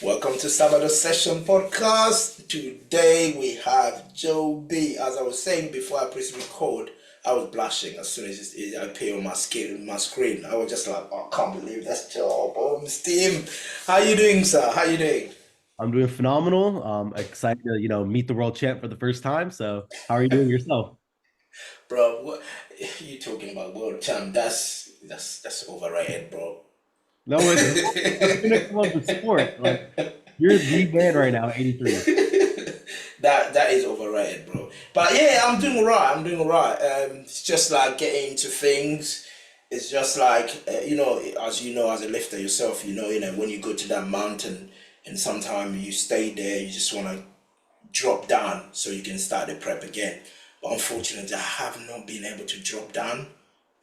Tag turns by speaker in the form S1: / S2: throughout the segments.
S1: Welcome to Sabado Session Podcast. Today we have Joe B. As I was saying before I press record, I was blushing as soon as I appeared on my screen. I was just like, oh, I can't believe that's Joe Borenstein. How you doing, sir? How you doing?
S2: I'm doing phenomenal. Excited to, meet the world champ for the first time. So how are you doing yourself?
S1: Bro, what you talking about world champ? That's overrated, bro.
S2: No, it's not. The pinnacle of the sport. Like you're the man right now, 83.
S1: That is overrated, bro. But yeah, I'm doing alright. I'm doing alright. It's just like getting into things. It's just like as a lifter yourself, when you go to that mountain and sometimes you stay there, you just want to drop down so you can start the prep again. But unfortunately, I have not been able to drop down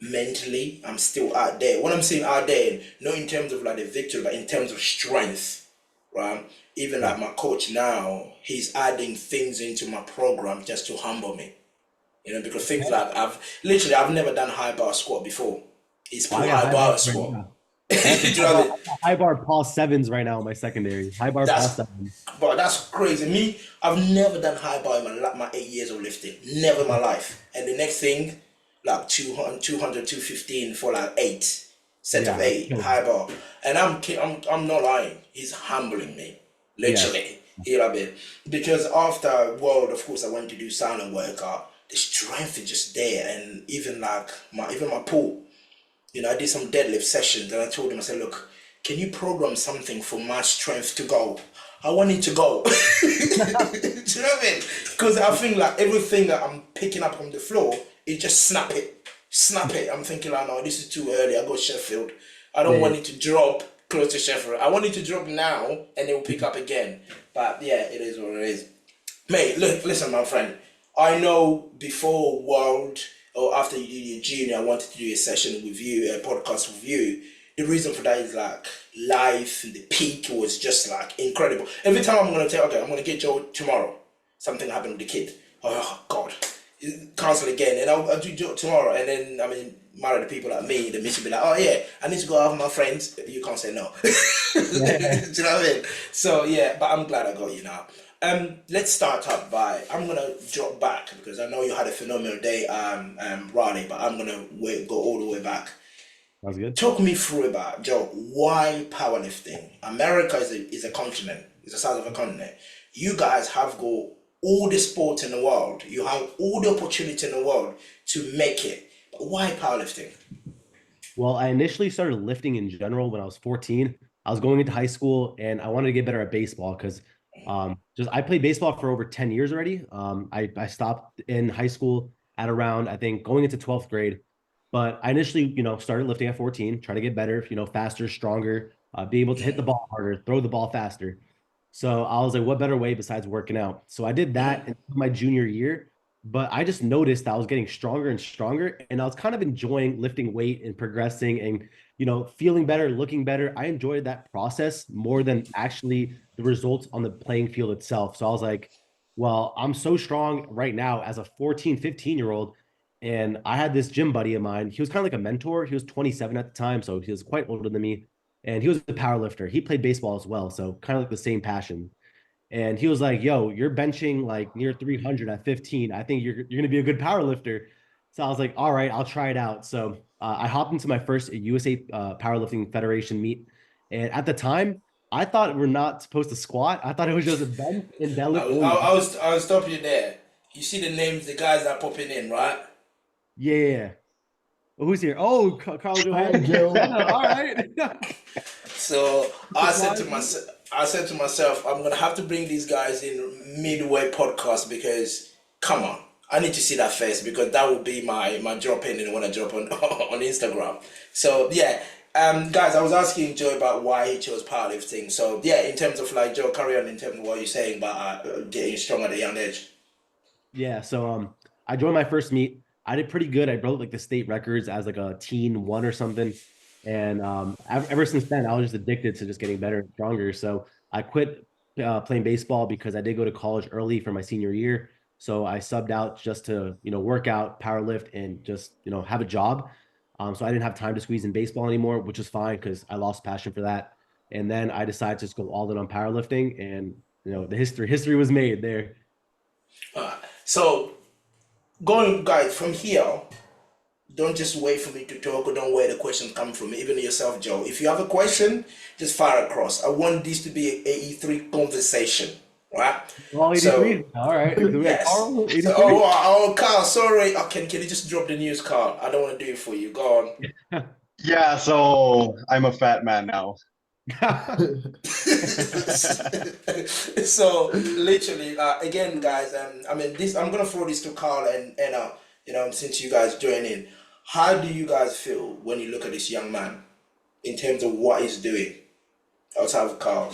S1: mentally. I'm still out there. What I'm saying out there, not in terms of like the victory, but in terms of strength, right? Even
S2: Yeah.
S1: like my coach now, he's adding things into my program just to humble me. Because things like I've never done high bar squat before. It's
S2: Well, I
S1: pull
S2: got
S1: high
S2: high bar
S1: bar
S2: right
S1: squat.
S2: now.
S1: Do
S2: I got some
S1: you know what I mean?
S2: high bar pause sevens right now in my secondary. High bar pause
S1: That's
S2: sevens.
S1: but that's crazy. Me, I've never done high bar in my 8 years of lifting. Never in my life. And the next thing, like 200, 215 for like eight. Set of
S2: Yeah.
S1: eight, high bar. And I'm not lying. He's humbling me.
S2: Yes.
S1: Literally. You know what I mean? Because after World, of course, I went to do sauna workout. The strength is just there. And even like my pull. I did some deadlift sessions and I told him, I said, look, can you program something for my strength to go? I want it to go. Do you know what I mean? Because I think like everything that I'm picking up on the floor, it just snap it. Snap it. I'm thinking like, no, this is too early. I go Sheffield. I don't
S2: Yeah.
S1: want it to drop close to Sheffield. I want it to drop now and it will pick up again. But yeah, it is what it is. Mate, look, listen, my friend. I know before World or after you did your junior, I wanted to do a session with you, a podcast with you. The reason for that is like life, the peak was just like incredible. Every time I'm gonna tell, okay, I'm gonna get Joe tomorrow. Something happened with the kid. Oh God, cancel again, and I'll do Joe tomorrow. And then I mean, married people like me, the mission be like, oh yeah, I need to go out with my friends. You can't say no. Do
S2: Yeah.
S1: you know what I mean? So yeah, but I'm glad I got you now. Let's start up by I'm gonna drop back because I know you had a phenomenal day, Ronnie, but I'm gonna go all the way back.
S2: Sounds good.
S1: Talk me through about Joe. Why powerlifting? America is a continent. It's the size of a continent. You guys have got all the sports in the world. You have all the opportunity in the world to make it. But why powerlifting?
S2: Well, I initially started lifting in general when I was 14. I was going into high school and I wanted to get better at baseball because just I played baseball for over 10 years already. I stopped in high school at around, I think, going into 12th grade. But I initially, started lifting at 14, trying to get better, faster, stronger, be able to hit the
S1: Mm,
S2: ball harder, throw the ball faster. So I was like, what better way besides working out? So I did that in my junior year, but I just noticed that I was getting stronger and stronger, and I was kind of enjoying lifting weight and progressing and feeling better, looking better. I enjoyed that process more than actually the results on the playing field itself. So I was like, well, I'm so strong right now as a 14, 15-year old. And I had this gym buddy of mine. He was kind of like a mentor. He was 27 at the time, so he was quite older than me, and he was a power lifter. He played baseball as well, so kind of like the same passion. And he was like, "Yo, you're benching like near 300 at 15. I think you're gonna be a good power lifter." So I was like, "All right, I'll try it out." So I hopped into my first USA Powerlifting Federation meet, and at the time, I thought we're not supposed to squat. I thought it was just a bench and
S1: I
S2: deadlift
S1: was, I,
S2: only.
S1: I was, I was stopping you there. You see the names, the guys that are popping in, right?
S2: Yeah, yeah, yeah. Who's here? Oh, Carl
S3: Hi,
S2: Johansson.
S3: Joe.
S2: All right.
S1: So
S2: Surprise me.
S1: I said to myself, I'm gonna have to bring these guys in midway podcast because come on, I need to see that face because that will be my drop in and when I drop on on Instagram. So yeah, guys, I was asking Joe about why he chose powerlifting. So yeah, in terms of like Joe, carry on in terms of what you're saying about getting strong at a young age.
S2: Yeah, so I joined my first meet. I did pretty good. I broke like the state records as like a teen one or something. And ever since then, I was just addicted to just getting better and stronger. So I quit playing baseball because I did go to college early for my senior year. So I subbed out just to, work out, power lift, and just, have a job. So I didn't have time to squeeze in baseball anymore, which is fine because I lost passion for that. And then I decided to just go all in on powerlifting, and the history was made there.
S1: So going, guys, from here, don't just wait for me to talk, or don't wait the questions come from me. Even yourself, Joe. If you have a question, just fire across. I want this to be a E3 conversation, right?
S2: All 83.
S1: So
S2: All right. Do we have
S1: yes.
S2: Carl,
S1: So,
S2: 83?
S1: oh, Carl, sorry. Can you just drop the news, Carl? I don't want to do it for you. Go on.
S3: Yeah, so I'm a fat man now.
S1: So literally, again, guys, I mean, this. I'm gonna throw this to Carl and since you guys join in, how do you guys feel when you look at this young man in terms of what he's doing outside of Carl?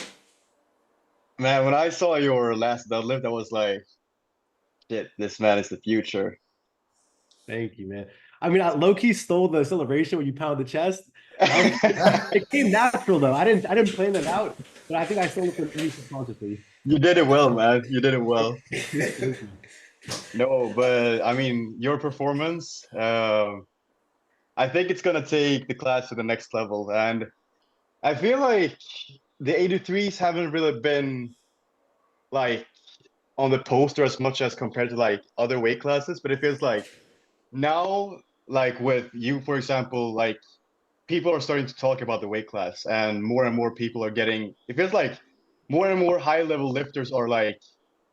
S3: Man, when I saw your last deadlift, I was like, shit, this man is the future.
S2: Thank you, man. I mean, I low-key stole the celebration when you pound the chest. It came natural though. I didn't plan that out, but I think I stole it from you subconsciously.
S3: You did it well, man. You did it well.
S2: Thank you.
S3: No, but I mean, your performance, I think it's gonna take the class to the next level. And I feel like the 83s haven't really been like on the poster as much as compared to like other weight classes, but it feels like now, like with you, for example, like people are starting to talk about the weight class, and more people are getting, it feels like more and more high level lifters are like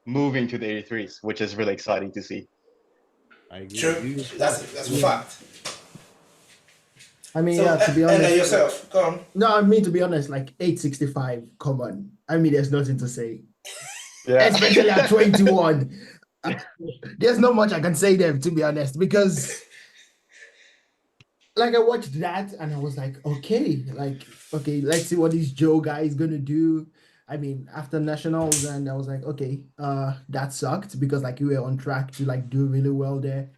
S3: moving to the 83s, which is really exciting to see.
S2: I agree.
S1: True. That's a fact.
S4: I mean,
S1: So,
S4: yeah, to be
S1: and
S4: honest.
S1: yourself, go on.
S4: No, I mean, to be honest, like 865, come on. I mean, there's nothing to say.
S3: Yeah.
S4: Especially at 21. There's not much I can say there, to be honest, because like I watched that and I was like, okay, let's see what this Joe guy is gonna do. I mean, after nationals, and I was like, okay, that sucked because like you were on track to like do really well there.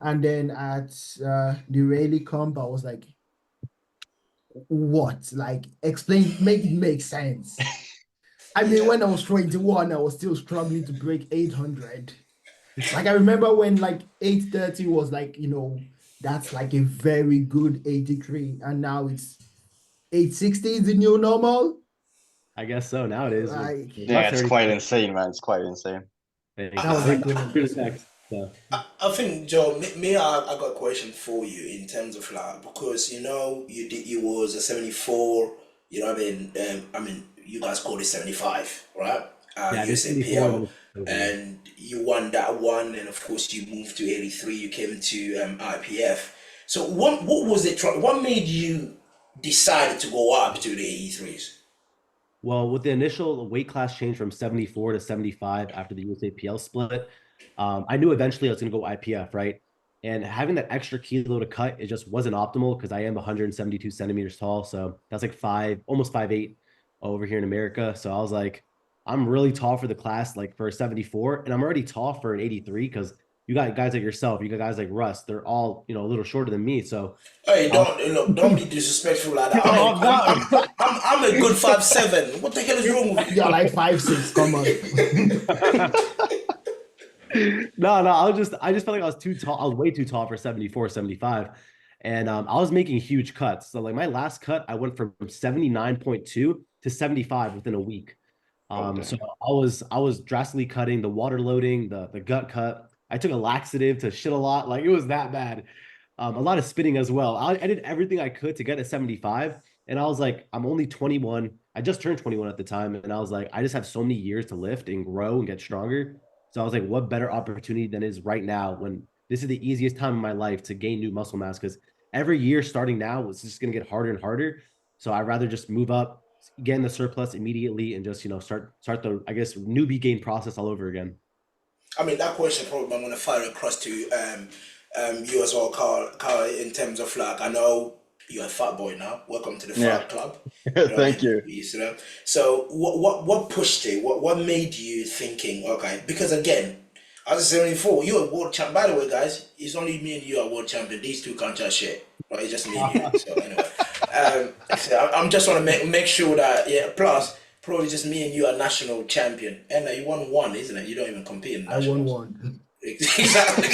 S4: And then at the Rayleigh comp, I was like, what? Like, explain, make it make sense. I mean, when I was 21, I was still struggling to break 800. Like, I remember when like 830 was like, that's like a very good 83. And now it's 860 is the new normal.
S2: I guess so. Now it is.
S4: Like,
S3: Yeah, it's quite insane, man. It's quite insane.
S2: That
S4: was like good.
S1: I think, Joe, I got a question for you in terms of like, because you was a 74, I mean you guys called it 75, right?
S2: Yeah,
S1: USAPL, and you won that one, and of course you moved to 83, you came to IPF. So what was it, what made you decide to go up to the 83s?
S2: Well, with the initial weight class change from 74 to 75 after the USAPL split, I knew eventually I was going to go IPF, right? And having that extra kilo to cut, it just wasn't optimal because I am 172 centimeters tall. So that's like almost 5'8" over here in America. So I was like, I'm really tall for the class, like for a 74, and I'm already tall for an 83 because you got guys like yourself, you got guys like Russ, they're all, a little shorter than me. So
S1: hey, don't be disrespectful like that. I'm a good 5'7". What the hell is wrong with you?
S4: You're like 5'6", come on.
S2: No, I just felt like I was too tall. I was way too tall for 74, 75. And I was making huge cuts. So like my last cut, I went from 79.2 to 75 within a week. So I was drastically cutting the water loading, the gut cut. I took a laxative to shit a lot. Like it was that bad. A lot of spitting as well. I did everything I could to get to 75. And I was like, I'm only 21. I just turned 21 at the time. And I was like, I just have so many years to lift and grow and get stronger. So I was like, what better opportunity than is right now when this is the easiest time in my life to gain new muscle mass? Because every year starting now, it's just going to get harder and harder. So I'd rather just move up, get in the surplus immediately, and just, start the, I guess, newbie gain process all over again.
S1: I mean, that question probably I'm going to fire across to you as well, Carl, in terms of like, I know you're a fat boy now. Welcome to the fat club.
S3: Thank you.
S1: So what pushed you? What made you thinking, okay, because again, as a 74, you're a world champ. By the way, guys, it's only me and you are world champion. These two can't just share. Right? It's just me and you. So anyway, so I'm just want to make sure that, yeah, plus, probably just me and you are national champion. And you won one, isn't it? You don't even compete in nationals.
S4: I won one.
S1: Exactly.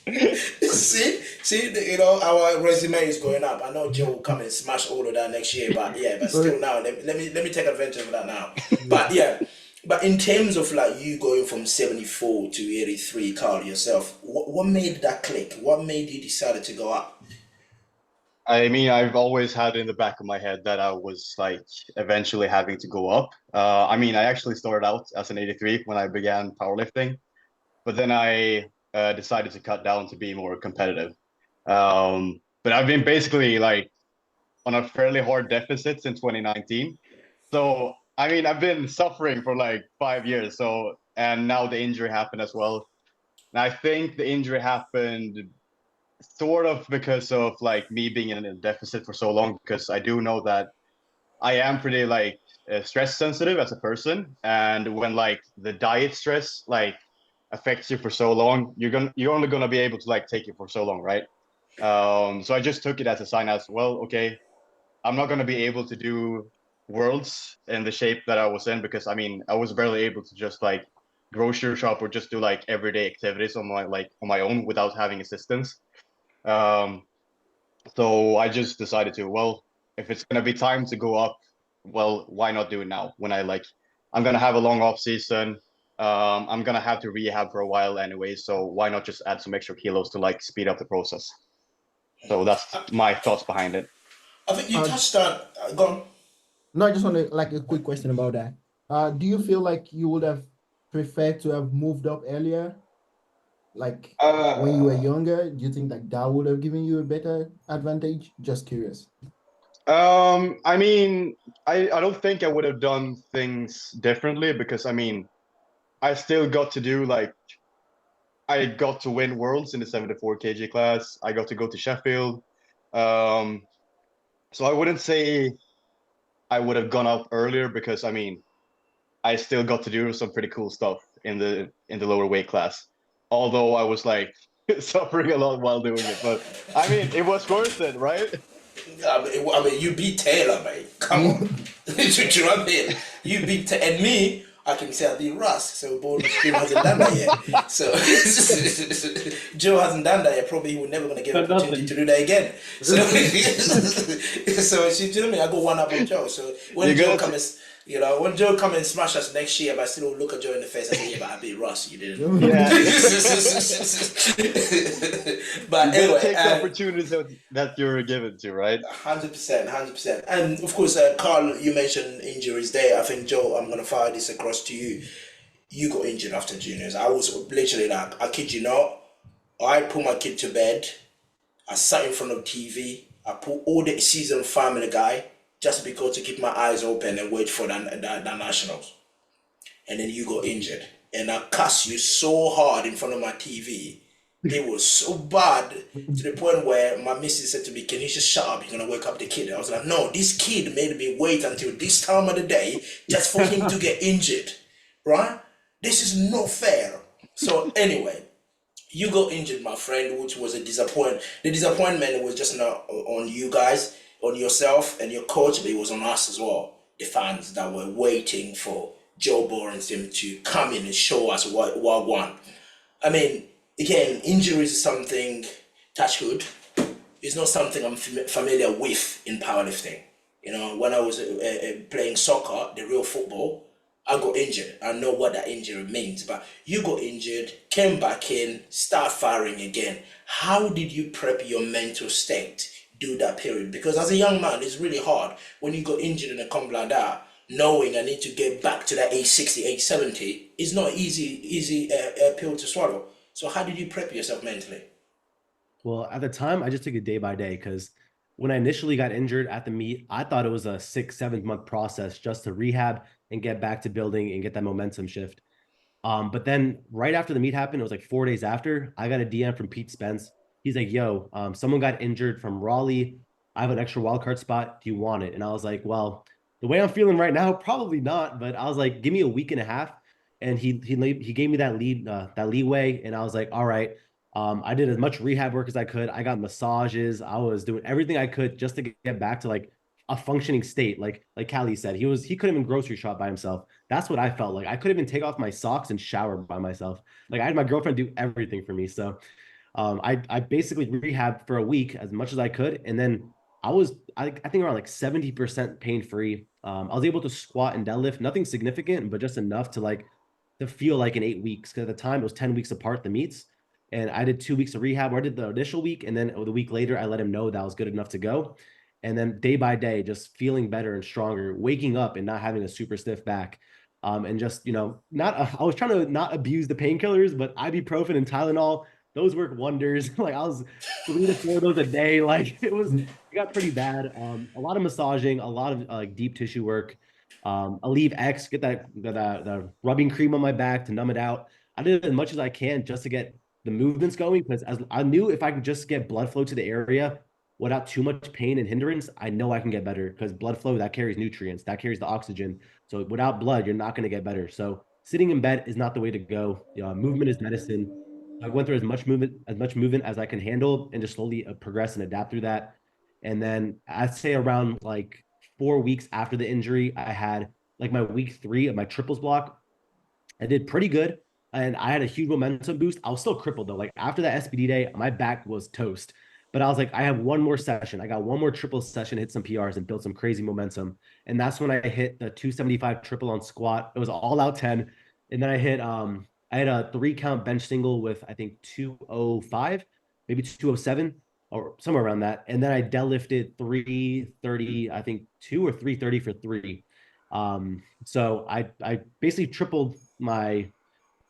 S1: see, you know, our resume is going up. I know Joe will come and smash all of that next year, but yeah, but still now, let me take advantage of that now. But yeah, but in terms of like you going from 74 to 83, Carl, yourself, what made that click? What made you decide to go up?
S3: I mean, I've always had in the back of my head that I was like eventually having to go up. I mean, I actually started out as an 83 when I began powerlifting, but then I decided to cut down to be more competitive. But I've been basically like on a fairly hard deficit since 2019. So, I mean, I've been suffering for like 5 years. So, and now the injury happened as well. And I think the injury happened sort of because of like me being in a deficit for so long, because I do know that I am pretty like stress sensitive as a person. And when like the diet stress like affects you for so long, you're only gonna be able to like take it for so long, right? So I just took it as a sign as well, okay, I'm not gonna be able to do worlds in the shape that I was in, because I mean I was barely able to just like grocery shop or just do like everyday activities on my own without having assistance. Um, so I just decided to, well, if it's gonna be time to go up, well, why not do it now? When I'm gonna have a long off season. I'm gonna have to rehab for a while anyway, so why not just add some extra kilos to like speed up the process? So that's my thoughts behind it.
S1: I think you
S4: Uh,
S1: touched on. Go on.
S4: no, I just want to like a quick question about that. Do you feel like you would have preferred to have moved up earlier, like when you were younger? Do you think like that would have given you a better advantage? Just curious.
S3: I mean, I don't think I would have done things differently, because I mean, I still got to do like I got to win worlds in the 74 kg class. I got to go to Sheffield. Um, so I wouldn't say I would have gone up earlier, because I mean, I still got to do some pretty cool stuff in the lower weight class. Although I was like suffering a lot while doing it, but I mean, it was worth it, right?
S1: I mean, you beat Taylor, mate. Come on. Do you know what I mean? You beat and me, I can say I beat Russ. So Borenstein hasn't done that yet. So Joe hasn't done that yet. Probably he was never going to get an opportunity to do that again. So, so you know me, I go one up on Joe. So when Joe comes, you know, when Joe come and smash us next year, but I still look at Joe in the face and say, yeah, but I beat Russ, you didn't.
S3: Yeah.
S1: But
S3: You
S1: anyway,
S3: gotta take the opportunities that you're given to, right?
S1: 100%, 100%. And of course, Carl, you mentioned injuries there. I think, Joe, I'm going to fire this across to you. You got injured after juniors. I was literally like, I kid you not, I put my kid to bed. I sat in front of TV. I put all the season Family Guy just because to keep my eyes open and wait for the nationals. And then you got injured. And I cussed you so hard in front of my TV. It was so bad to the point where my missus said to me, can you just shut up? You're going to wake up the kid. I was like, no, this kid made me wait until this time of the day just for him to get injured. Right? This is not fair. So anyway, you got injured, my friend, which was a disappointment. The disappointment was just not on you guys, on yourself and your coach, but it was on us as well. The fans that were waiting for Joe Borenstein to come in and show us what won. I mean, again, injuries is something, touch wood, it's not something I'm familiar with in powerlifting. You know, when I was playing soccer, the real football, I got injured. I know what that injury means, but you got injured, came back in, start firing again. How did you prep your mental state do that period? Because as a young man, it's really hard when you got injured in a comp like that, knowing I need to get back to that 860, 870 is not easy pill to swallow. So how did you prep yourself mentally?
S2: Well, at the time, I just took it day by day because when I initially got injured at the meet, I thought it was a 6, 7 month process just to rehab and get back to building and get that momentum shift. But then right after the meet happened, it was like 4 days after, I got a DM from Pete Spence. He's like, yo, someone got injured from Raleigh. I have an extra wildcard spot. Do you want it? And I was like, well, the way I'm feeling right now, probably not. But I was like, give me a week and a half. And he gave me that leeway. And I was like, all right. I did as much rehab work as I could. I got massages. I was doing everything I could just to get back to like a functioning state. Like Calle said, he couldn't even grocery shop by himself. That's what I felt like. I couldn't even take off my socks and shower by myself. Like I had my girlfriend do everything for me. So I basically rehabbed for a week as much as I could, and then I think around like 70% pain free. I was able to squat and deadlift, nothing significant, but just enough to feel like in 8 weeks. Because at the time it was 10 weeks apart, the meets. And I did 2 weeks of rehab, or I did the initial week, and then the week later I let him know that I was good enough to go. And then day by day, just feeling better and stronger, waking up and not having a super stiff back. And just, not I was trying to not abuse the painkillers, but ibuprofen and Tylenol, those work wonders. Like I was 3 to 4 of those a day. Like it got pretty bad. A lot of massaging, a lot of like deep tissue work. I leave X, get the rubbing cream on my back to numb it out. I did as much as I can just to get the movements going, because as I knew if I could just get blood flow to the area without too much pain and hindrance, I know I can get better, because blood flow, that carries nutrients, that carries the oxygen. So without blood, you're not going to get better. So sitting in bed is not the way to go. Movement is medicine. I went through as much movement as I can handle, and just slowly progress and adapt through that. And then I'd say around like 4 weeks after the injury, I had like my week 3 of my triples block. I did pretty good, and I had a huge momentum boost. I was still crippled though. Like after that SPD day, my back was toast. But I was like, I have one more session. I got one more triple session, hit some PRs and built some crazy momentum. And that's when I hit the 275 triple on squat. It was all out 10. And then I had a 3 count bench single with I think 205, maybe 207 or somewhere around that. And then I deadlifted 330, I think 2 or 330 for 3. So I basically tripled my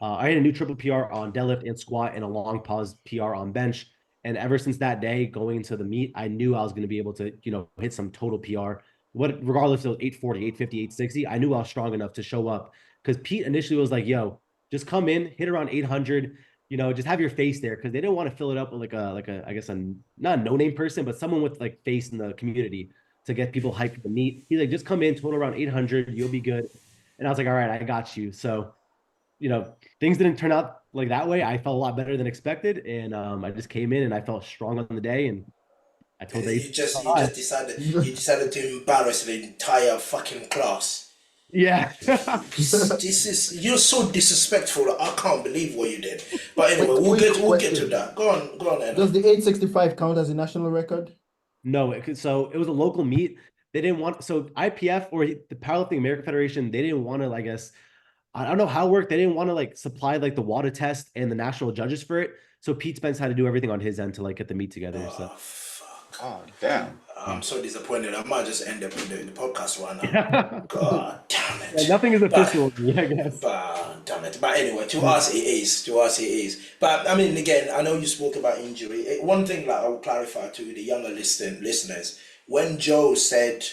S2: I had a new triple PR on deadlift and squat, and a long pause PR on bench. And ever since that day, going into the meet, I knew I was going to be able to, hit some total PR. Regardless of 840, 850, 860, I knew I was strong enough to show up. Because Pete initially was like, yo, just come in, hit around 800, just have your face there. Because they didn't want to fill it up with I guess, not a no-name person, but someone with like face in the community to get people hyped for the meet. He's like, just come in, total around 800, you'll be good. And I was like, all right, I got you. So, things didn't turn out like that way. I felt a lot better than expected, and I just came in and I felt strong on the day, and I told
S1: You
S2: they,
S1: just decided to embarrass the entire fucking class.
S2: yeah.
S1: This is you're so disrespectful. I can't believe what you did. But anyway,
S4: Wait,
S1: we'll get to
S4: question.
S1: that. Go on, Anna.
S4: Does the 865 count as a national record?
S2: No, so it was a local meet. They didn't want, so IPF or the Powerlifting American Federation, they didn't want to, I guess, I don't know how it worked. They didn't want to like supply like the water test and the national judges for it. So Pete Spence had to do everything on his end to like get the meet together. So
S1: Oh fuck.
S3: Oh, damn.
S1: I'm so disappointed. I might just end up the podcast right now.
S2: yeah,
S1: God damn it.
S2: nothing is
S1: But
S2: official with me, I guess.
S1: damn it. But anyway, to us it is. To us it is. But I mean, again, I know you spoke about injury. One thing that I will clarify to the younger listeners: when Joe said,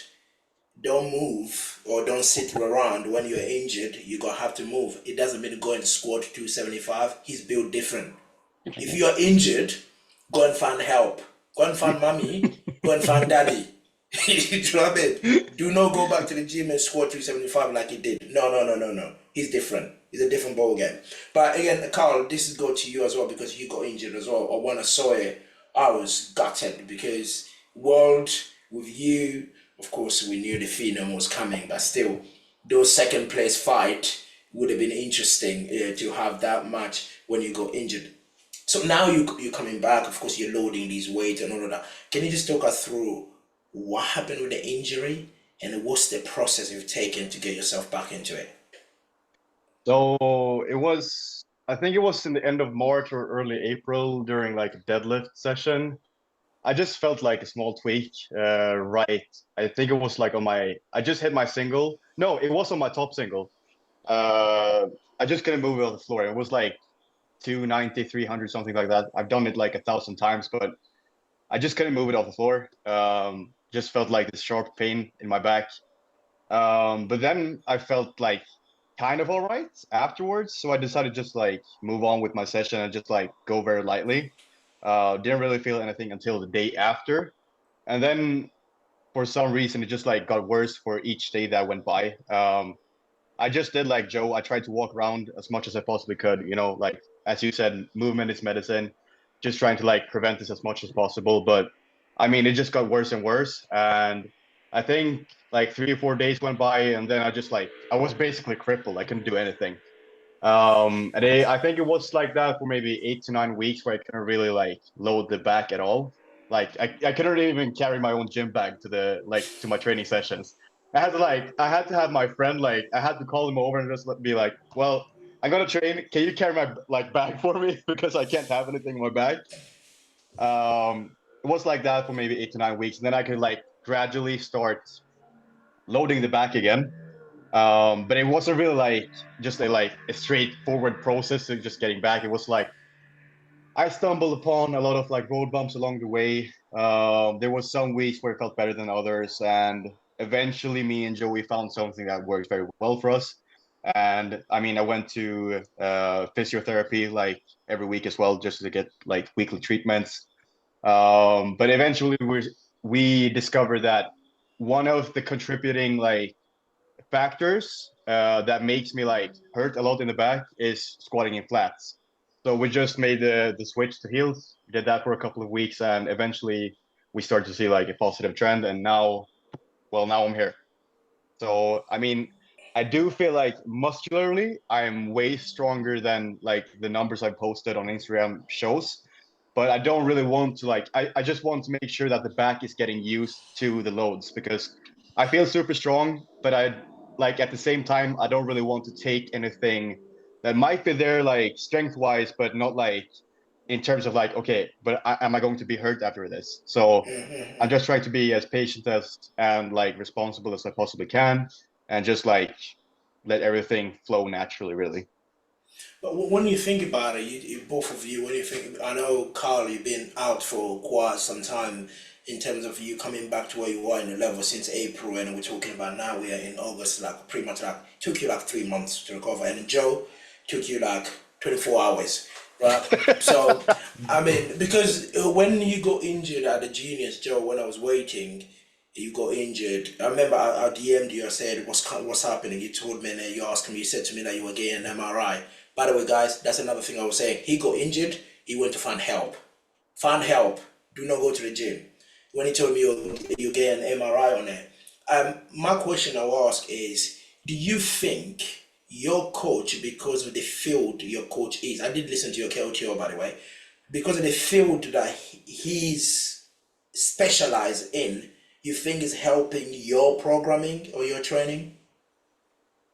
S1: "Don't move or don't sit around when you're injured, you're gonna have to move," it doesn't mean go and squat 275. He's built different. If you're injured, go and find help. Go and find mommy. Go and find daddy. Do you know what I mean? Do not go back to the gym and squat 375 like he did. No. He's different. He's a different ball game. But again, Carl, this is go to you as well, because you got injured as well. Or when I saw it, I was gutted, because World with you, of course, we knew the phenom was coming, but still, those second place fight would have been interesting to have that match when you got injured. So now you're coming back. Of course, you're loading these weights and all of that. Can you just talk us through what happened with the injury and what's the process you've taken to get yourself back into it?
S3: So I think it was in the end of March or early April during like a deadlift session. I just felt like a small tweak, right? I think it was like I just hit my single. No, it was on my top single. I just couldn't move it on the floor. It was like 290, 300, something like that. I've done it like 1,000 times, but I just couldn't move it off the floor. Just felt like this sharp pain in my back. But then I felt like kind of all right afterwards. So I decided just like move on with my session and just like go very lightly. Didn't really feel anything until the day after. And then for some reason, it just like got worse for each day that went by. I just did like Joe. I tried to walk around as much as I possibly could, like as you said, movement is medicine, just trying to like prevent this as much as possible. But I mean, it just got worse and worse. And I think like 3 or 4 days went by, and then I was basically crippled. I couldn't do anything. And I think it was like that for maybe 8 to 9 weeks where I couldn't really like load the back at all. Like I couldn't even carry my own gym bag to to my training sessions. I had to have my friend like I had to call him over and just be like, well, I'm gonna train. Can you carry my like bag for me because I can't have anything in my bag. It was like that for maybe 8 to 9 weeks, and then I could like gradually start loading the back again. But it wasn't really like just a straightforward process of just getting back. It was like I stumbled upon a lot of like road bumps along the way. There was some weeks where it felt better than others, and eventually me and Joey found something that worked very well for us. And I mean, I went to physiotherapy like every week as well, just to get like weekly treatments. But eventually we discovered that one of the contributing like factors that makes me like hurt a lot in the back is squatting in flats. So we just made the switch to heels, did that for a couple of weeks, and eventually we started to see like a positive trend. And now, well, now I'm here. So I mean, I do feel like muscularly I am way stronger than like the numbers I posted on Instagram shows. But I don't really want to like I just want to make sure that the back is getting used to the loads because I feel super strong, but I like at the same time I don't really want to take anything that might be there like strength wise, but not like in terms of like, okay, but am I going to be hurt after this? So I'm just trying to be as patient as and like responsible as I possibly can, and just like let everything flow naturally, really.
S1: But when you think about it, both of you, when you think, I know Carl, you've been out for quite some time in terms of you coming back to where you were in the level since April, and we're talking about now we are in August, like pretty much like took you like 3 months to recover, and Joe took you like 24 hours, right? So, I mean, because when you got injured at the Genius, Joe, when I was waiting, you got injured. I remember I DM'd you. I said, what's happening?" You told me, and then you asked me. You said to me that you were getting an MRI. By the way, guys, that's another thing I was saying. He got injured. He went to find help. Find help. Do not go to the gym. When he told me you get an MRI on it, my question I will ask is, do you think your coach, because of the field your coach is, I did listen to your KOTO by the way, because of the field that he's specialized in, you think is helping your programming or your training?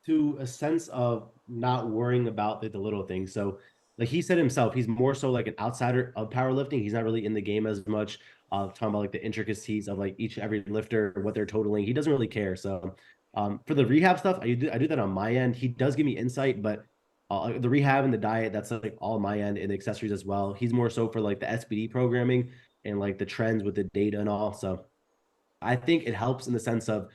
S2: To a sense of not worrying about the little things. So, like he said himself, he's more so like an outsider of powerlifting. He's not really in the game as much. Talking about like the intricacies of like every lifter, what they're totaling. He doesn't really care. So, for the rehab stuff, I do that on my end. He does give me insight, but the rehab and the diet, that's like all my end, and the accessories as well. He's more so for like the SBD programming and like the trends with the data and all. So, I think it helps in the sense of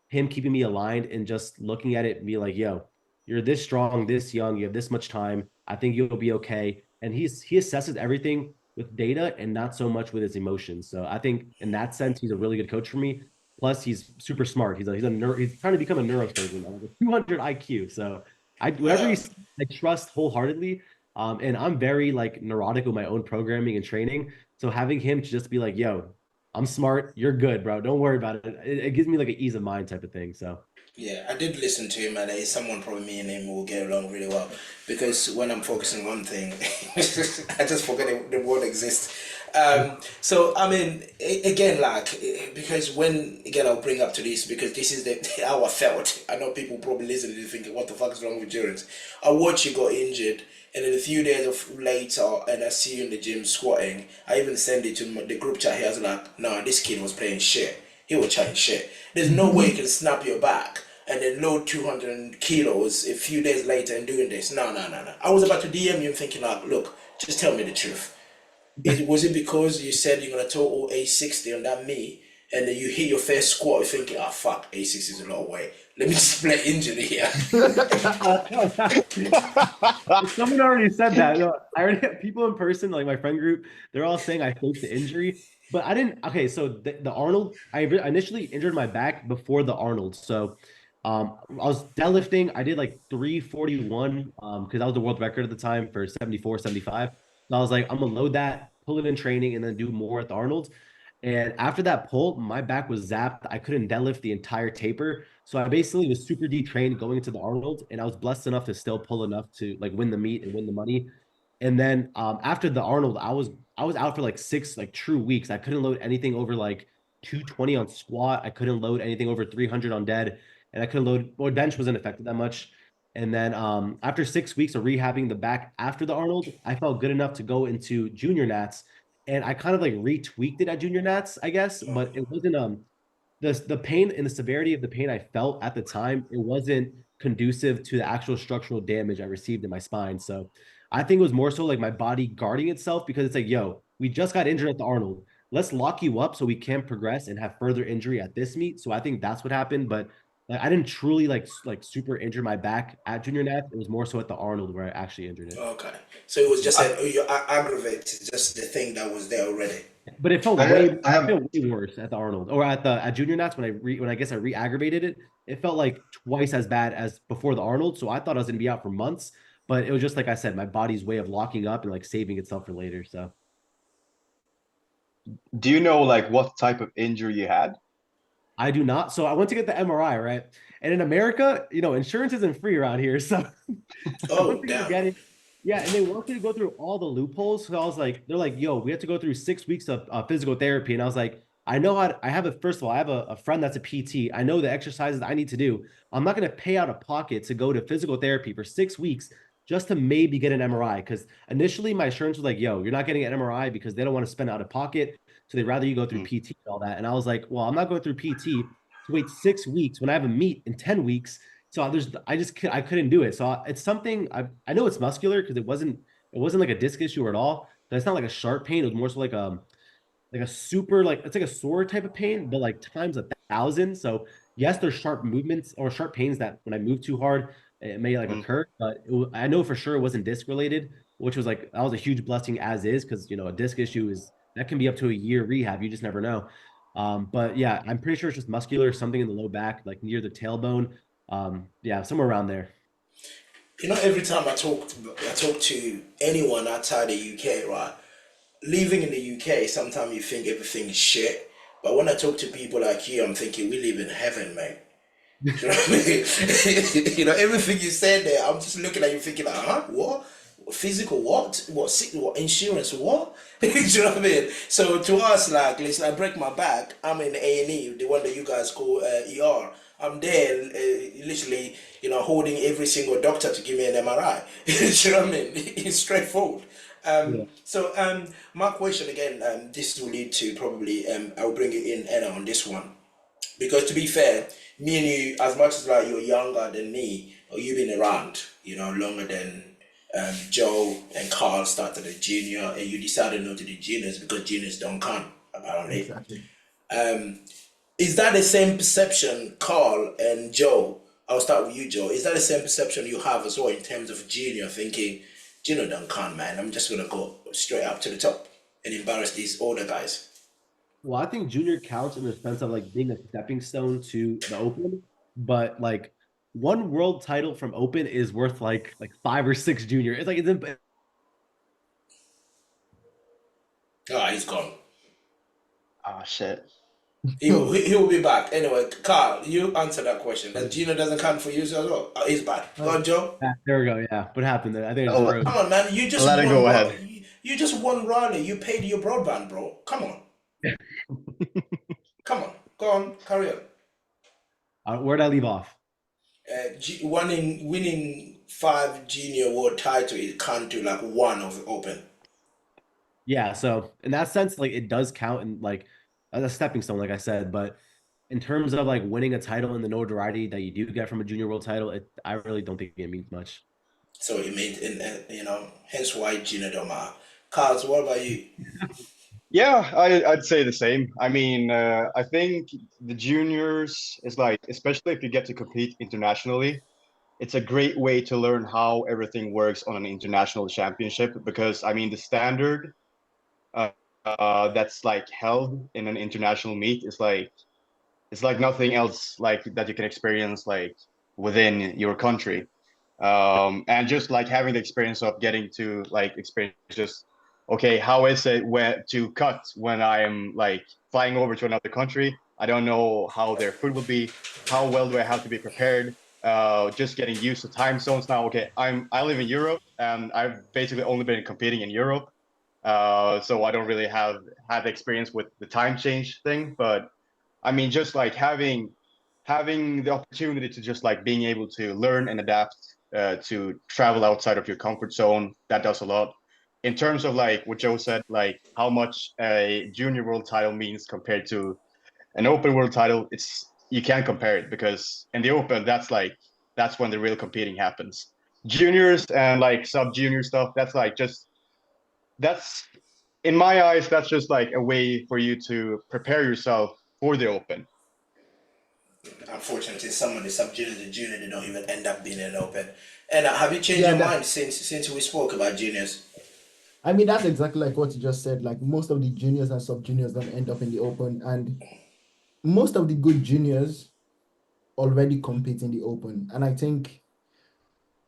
S2: him keeping me aligned and just looking at it and be like, yo, you're this strong, this young, you have this much time. I think you'll be okay. And he assesses everything with data and not so much with his emotions. So I think in that sense, he's a really good coach for me. Plus, he's super smart. He's trying to become a neurosurgeon now with 200 IQ. So whatever
S1: Yeah.
S2: I trust wholeheartedly. And I'm very like neurotic with my own programming and training. So having him to just be like, yo, I'm smart. You're good, bro. Don't worry about it. It gives me like an ease of mind type of thing. So
S1: Yeah, I did listen to him, and it's someone probably me and him will get along really well. Because when I'm focusing on one thing, I just forget the word exists. So I mean, again, like because when again I'll bring up to this because this is the how I felt. I know people probably listening to thinking, "What the fuck is wrong with Jurins?" I watched you got injured, and then a few days of later, and I see you in the gym squatting. I even send it to the group chat here. I was like, "No, this kid was playing shit. He was trying shit. There's no way you can snap your back." And then load 200 kilos a few days later and doing this. No, no, no, no. I was about to DM you and thinking like, look, just tell me the truth. Was it because you said you're gonna total A60 on that knee and then you hit your first squat, you're thinking, ah, fuck, A60 is a lot of weight. Let me just play injury here.
S2: someone already said that. No, I already have people in person, like my friend group, they're all saying I faked the injury, but I didn't. Okay, so the Arnold, I initially injured my back before the Arnold. So I was deadlifting. I did like 341 because that was the world record at the time for 74, 75. So I was like, I'm gonna load that, pull it in training, and then do more at the Arnold. And after that pull, my back was zapped. I couldn't deadlift the entire taper. So I basically was super detrained going into the Arnold, and I was blessed enough to still pull enough to like win the meet and win the money. And then after the Arnold, I was out for like 6 true weeks. I couldn't load anything over like 220 on squat. I couldn't load anything over 300 on dead, and I couldn't load or bench wasn't affected that much. And then after 6 weeks of rehabbing the back after the Arnold, I felt good enough to go into junior nats, and I kind of like retweaked it at junior nats, I guess, but it wasn't the pain and the severity of the pain I felt at the time, it wasn't conducive to the actual structural damage I received in my spine. So I think it was more so like my body guarding itself because it's like, yo, we just got injured at the Arnold. Let's lock you up so we can progress and have further injury at this meet. So I think that's what happened. But like I didn't truly like super injure my back at junior nats. It was more so at the Arnold where I actually injured it.
S1: Okay. So it was just you aggravate, just the thing that was there already.
S2: But it felt
S3: I
S2: way,
S3: have, I have
S2: way worse at the Arnold or at junior nats when I guess I re-aggravated it. It felt like twice as bad as before the Arnold. So I thought I was gonna be out for months, but it was just like I said, my body's way of locking up and like saving itself for later. So
S3: do you know like what type of injury you had?
S2: I do not. So I went to get the MRI, right? And in America, insurance isn't free around here. So I
S1: Oh,
S2: went to go
S1: damn.
S2: get it. Yeah, and they want you to go through all the loopholes. So I was like, they're like, yo, we have to go through 6 weeks of physical therapy. And I was like, I know how to, I have a, first of all, I have a friend that's a PT. I know the exercises I need to do. I'm not going to pay out of pocket to go to physical therapy for 6 weeks just to maybe get an MRI. Because initially my insurance was like, yo, you're not getting an MRI because they don't want to spend out of pocket. So they'd rather you go through
S3: Mm.
S2: PT and all that. And I was like, well, I'm not going through PT to wait 6 weeks when I have a meet in 10 weeks. So I couldn't do it. So it's something I know it's muscular because it wasn't like a disc issue at all. But it's not like a sharp pain. It was more so like a super like it's like a sore type of pain, but like times 1,000. So yes, there's sharp movements or sharp pains that when I move too hard, it may like
S3: Mm.
S2: occur. But I know for sure it wasn't disc related, which was like that was a huge blessing as is because a disc issue is that can be up to a year rehab. You just never know. But yeah, I'm pretty sure it's just muscular, something in the low back, like near the tailbone. Yeah, somewhere around there.
S1: Every time I talk to anyone outside the UK, right? Living in the UK, sometimes you think everything is shit. But when I talk to people like you, I'm thinking we live in heaven, man. Do you know what I mean? Everything you said there, I'm just looking at you thinking like, huh? What? Physical what? What insurance what? Do you know what I mean? So to us, like, listen, I break my back, I'm in A&E, the one that you guys call ER. I'm there, literally, holding every single doctor to give me an MRI. Do you know what I mean? It's straightforward.
S2: Yeah.
S1: So my question again, this will lead to probably, I'll bring you in Anna on this one. Because to be fair, me and you, as much as like you're younger than me, or you've been around, longer than Joe and Carl started as junior, and you decided not to do juniors because juniors don't count, apparently.
S4: Exactly.
S1: Um, is that the same perception, Carl and Joe? I'll start with you, Joe. Is that the same perception you have as well in terms of junior, thinking, junior don't count, man, I'm just gonna go straight up to the top and embarrass these older guys?
S2: Well, I think junior counts in the sense of like being a stepping stone to the open, but like one world title from open is worth like 5 or 6 junior. It's like
S1: Ah, he's gone.
S3: Oh shit.
S1: He will be back. Anyway, Carl, you answer that question. That Gino doesn't count for you as well. Oh, he's back. Go on, Joe.
S2: there we go. Yeah. What happened there? I think I just
S3: I'll,
S2: froze.
S1: Come on, man. You just
S3: let it
S1: won.
S3: go ahead.
S1: You just won Raleigh. You paid your broadband, bro. Come on. Come on. Go on. Carry on.
S2: Where'd I leave off?
S1: Winning 5 junior world title, it can't do like one of the open.
S2: Yeah. So in that sense, like it does count and like as a stepping stone, like I said, but in terms of like winning a title and the notoriety that you do get from a junior world title, I really don't think it means much.
S1: So it means, hence why junior don't matter. Carl, so what about you?
S3: Yeah, I'd say the same. I mean, I think the juniors is like, especially if you get to compete internationally, it's a great way to learn how everything works on an international championship because I mean the standard uh, that's like held in an international meet is like it's like nothing else like that you can experience like within your country. And just like having the experience of getting to like experience just okay, how is it to cut when I am like flying over to another country? I don't know how their food will be. How well do I have to be prepared? Just getting used to time zones now. Okay, I live in Europe and I've basically only been competing in Europe. So I don't really have experience with the time change thing. But I mean, just like having the opportunity to just like being able to learn and adapt to travel outside of your comfort zone, that does a lot. In terms of like what Joe said, like how much a junior world title means compared to an open world title, it's you can't compare it because in the open, that's when the real competing happens. Juniors and like sub junior stuff, that's in my eyes, that's just like a way for you to prepare yourself for the open.
S1: Unfortunately, some of the sub juniors, the junior, they don't even end up being an open. And have you changed
S4: Yeah,
S1: your
S4: that,
S1: mind since we spoke about juniors?
S4: I mean, that's exactly like what you just said. Like most of the juniors and sub juniors don't end up in the open, and most of the good juniors already compete in the open. And I think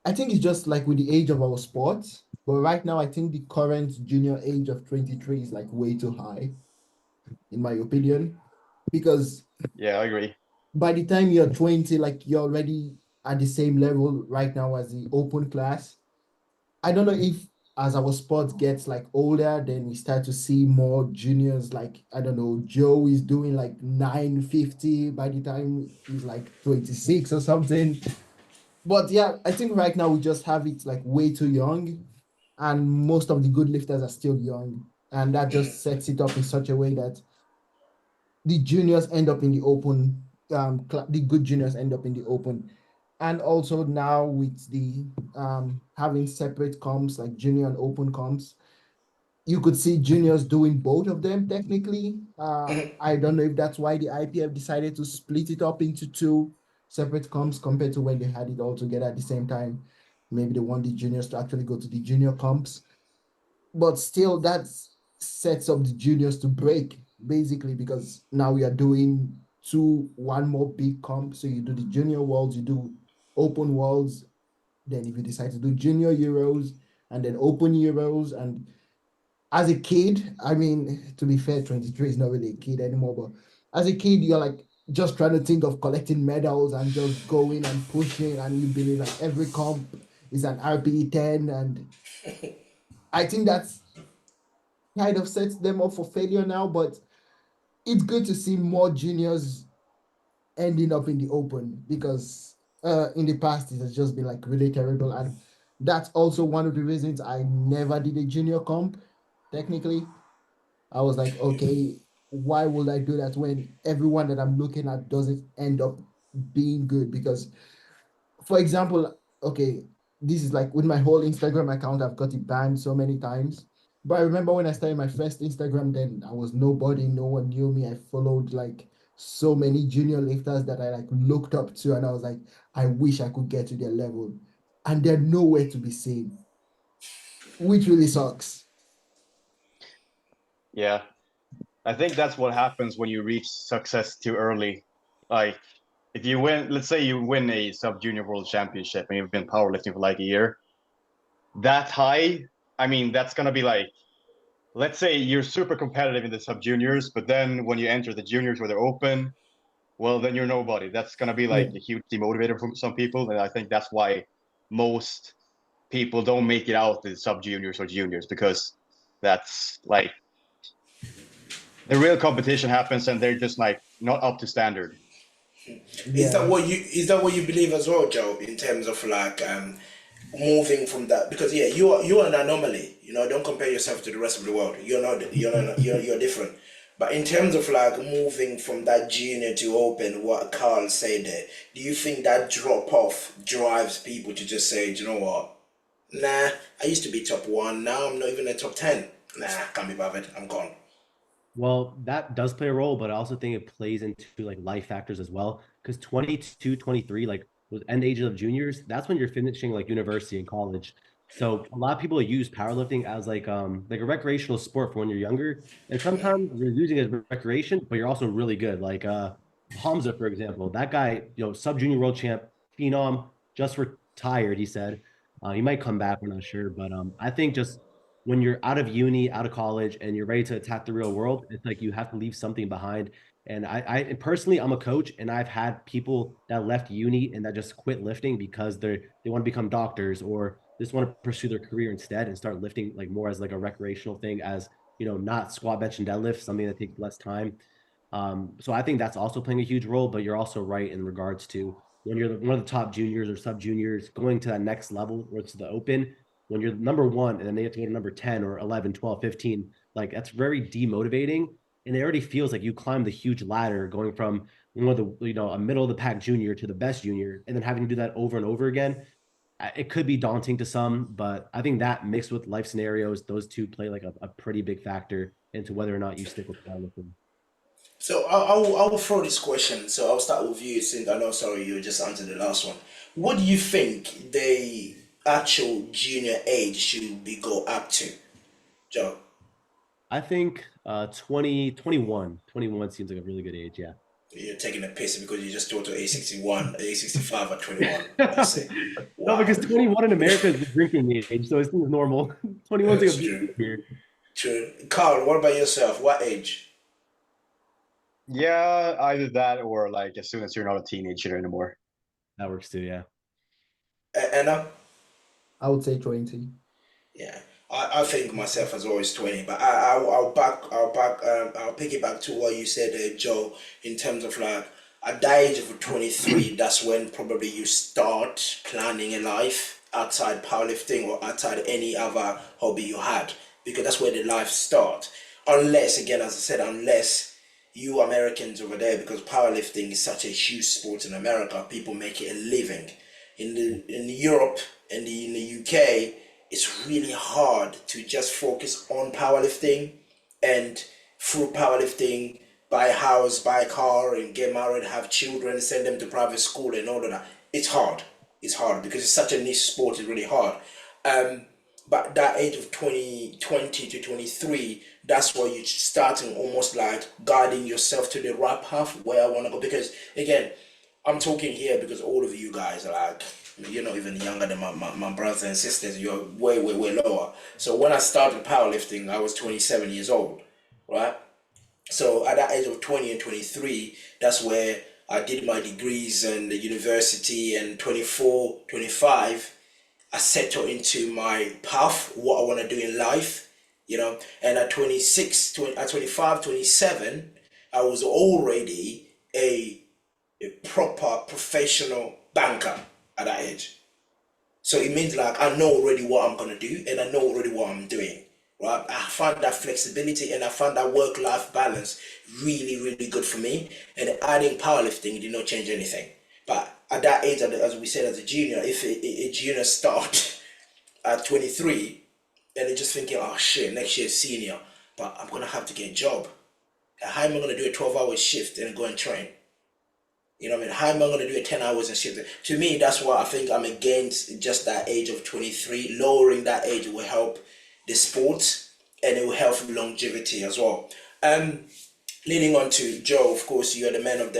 S4: it's just like with the age of our sport. But right now, I think the current junior age of 23 is like way too high, in my opinion, because
S3: Yeah, I agree.
S4: by the time you're 20, like you're already at the same level right now as the open class. I don't know if as our sport gets like older, then we start to see more juniors. Like I don't know, Joe is doing like 950 by the time he's like 26 or something. But yeah, I think right now we just have it like way too young, and most of the good lifters are still young, and that just sets it up in such a way that the juniors end up in the open. The good juniors end up in the open, and also now with the having separate comps like junior and open comps, you could see juniors doing both of them technically. I don't know if that's why the IPF decided to split it up into two separate comps compared to when they had it all together at the same time. Maybe they want the juniors to actually go to the junior comps, but still that sets up the juniors to break basically, because now we are doing one more big comp. So you do the junior worlds, you do open worlds, then if you decide to do junior euros and then open euros. And as a kid, I mean, to be fair, 23 is not really a kid anymore, but as a kid, you're like just trying to think of collecting medals and just going and pushing, and you believe like every comp is an RPE 10. And I think that's kind of sets them up for failure now. But it's good to see more juniors ending up in the open, because in the past it has just been like really terrible. And that's also one of the reasons I never did a junior comp. Technically, I was like, okay, why would I do that when everyone that I'm looking at doesn't end up being good? Because for example, okay, this is like with my whole Instagram account, I've got it banned so many times. But I remember when I started my first Instagram, then I was nobody, no one knew me. I followed like so many junior lifters that I like looked up to, and I was like, I wish I could get to their level. And they're nowhere to be seen, which really sucks.
S3: Yeah. I think that's what happens when you reach success too early. Like if you win, let's say you win a sub junior world championship and you've been powerlifting for like a year, that high, I mean, that's gonna be like, let's say you're super competitive in the sub juniors, but then when you enter the juniors where they're open, well, then you're nobody. That's gonna be like
S4: Yeah.
S3: a huge demotivator for some people, and I think that's why most people don't make it out the sub juniors or juniors, because that's like the real competition happens and they're just like not up to standard.
S4: Yeah.
S1: Is that what you believe as well, Joe, in terms of like moving from that? Because yeah, you are an anomaly. You know, don't compare yourself to the rest of the world. You're different. But in terms of like moving from that junior to open, what Carl said there, do you think that drop off drives people to just say, "Do you know what? Nah, I used to be top one. Now I'm not even a top 10. Nah, can't be bothered. I'm gone."
S2: Well, that does play a role, but I also think it plays into like life factors as well. Because 22, 23, like those end ages of juniors, that's when you're finishing like university and college. So a lot of people use powerlifting as like a recreational sport for when you're younger. And sometimes you're using it as recreation, but you're also really good. Like Hamza, for example, that guy, sub junior world champ, phenom, just retired, he said. He might come back, we're not sure. But I think just when you're out of uni, out of college, and you're ready to attack the real world, it's like you have to leave something behind. And and personally, I'm a coach, and I've had people that left uni and that just quit lifting because they want to become doctors or just want to pursue their career instead and start lifting like more as like a recreational thing, as not squat, bench, and deadlift, something that takes less time. So I think that's also playing a huge role. But you're also right in regards to when you're one of the top juniors or sub juniors going to that next level where it's the open, when you're number one and then they have to go to number 10 or 11, 12, 15, like that's very demotivating. And it already feels like you climbed the huge ladder going from one of the, a middle of the pack junior to the best junior, and then having to do that over and over again. It could be daunting to some, but I think that mixed with life scenarios, those two play like a pretty big factor into whether or not you stick with powerlifting.
S1: So I will throw this question. So I'll start with you since I know, sorry, you just answered the last one. What do you think the actual junior age should be go up to, Joe?
S2: I think 20, 21, 21 seems like a really good age. Yeah.
S1: You're taking a piss because you just go to A61, A65 at 21. That's it.
S2: No,
S1: Wow.
S2: because 21 in America is the drinking age, so it seems normal. 21 is
S1: That's
S2: like a
S1: true.
S2: big here.
S1: True. Carl, what about yourself? What age?
S3: Yeah, either that or like as soon as you're not a teenager anymore.
S2: That works too. Yeah.
S1: Anna?
S4: I would say 20.
S1: Yeah, I think myself as always 20, but I'll pick it back to what you said, Joe, in terms of like at the age of 23, that's when probably you start planning a life outside powerlifting or outside any other hobby you had, because that's where the life starts. Unless, again, as I said, unless you Americans over there, because powerlifting is such a huge sport in America, people make it a living. In Europe and in the UK, it's really hard to just focus on powerlifting and through powerlifting buy a house, buy a car, and get married, have children, send them to private school, and all of that. It's hard. It's hard because it's such a niche sport. It's really hard. Um, but that age of 20 to 23, that's where you're starting almost like guiding yourself to the right path where I want to go. Because again, I'm talking here because all of you guys are like, you're not even younger than my brothers and sisters. You're way, way, way lower. So when I started powerlifting, I was 27 years old, right? So at that age of 20 and 23, that's where I did my degrees and the university, and 24, 25, I settled into my path, what I want to do in life, and at 26, 20, at 25, 27, I was already a proper professional banker at that age. So it means like I know already what I'm gonna do and I know already what I'm doing. Right? I found that flexibility and I found that work-life balance really, really good for me. And adding powerlifting did not change anything. But at that age, as we said, as a junior, if a junior start at 23 and they're just thinking, oh shit, next year senior, but I'm gonna have to get a job. How am I gonna do a 12-hour shift and go and train? You know what I mean? How am I going to do it 10 hours and shit? To me, that's why I think I'm against just that age of 23. Lowering that age will help the sport and it will help longevity as well. Leading on to Joe, of course, you are the man of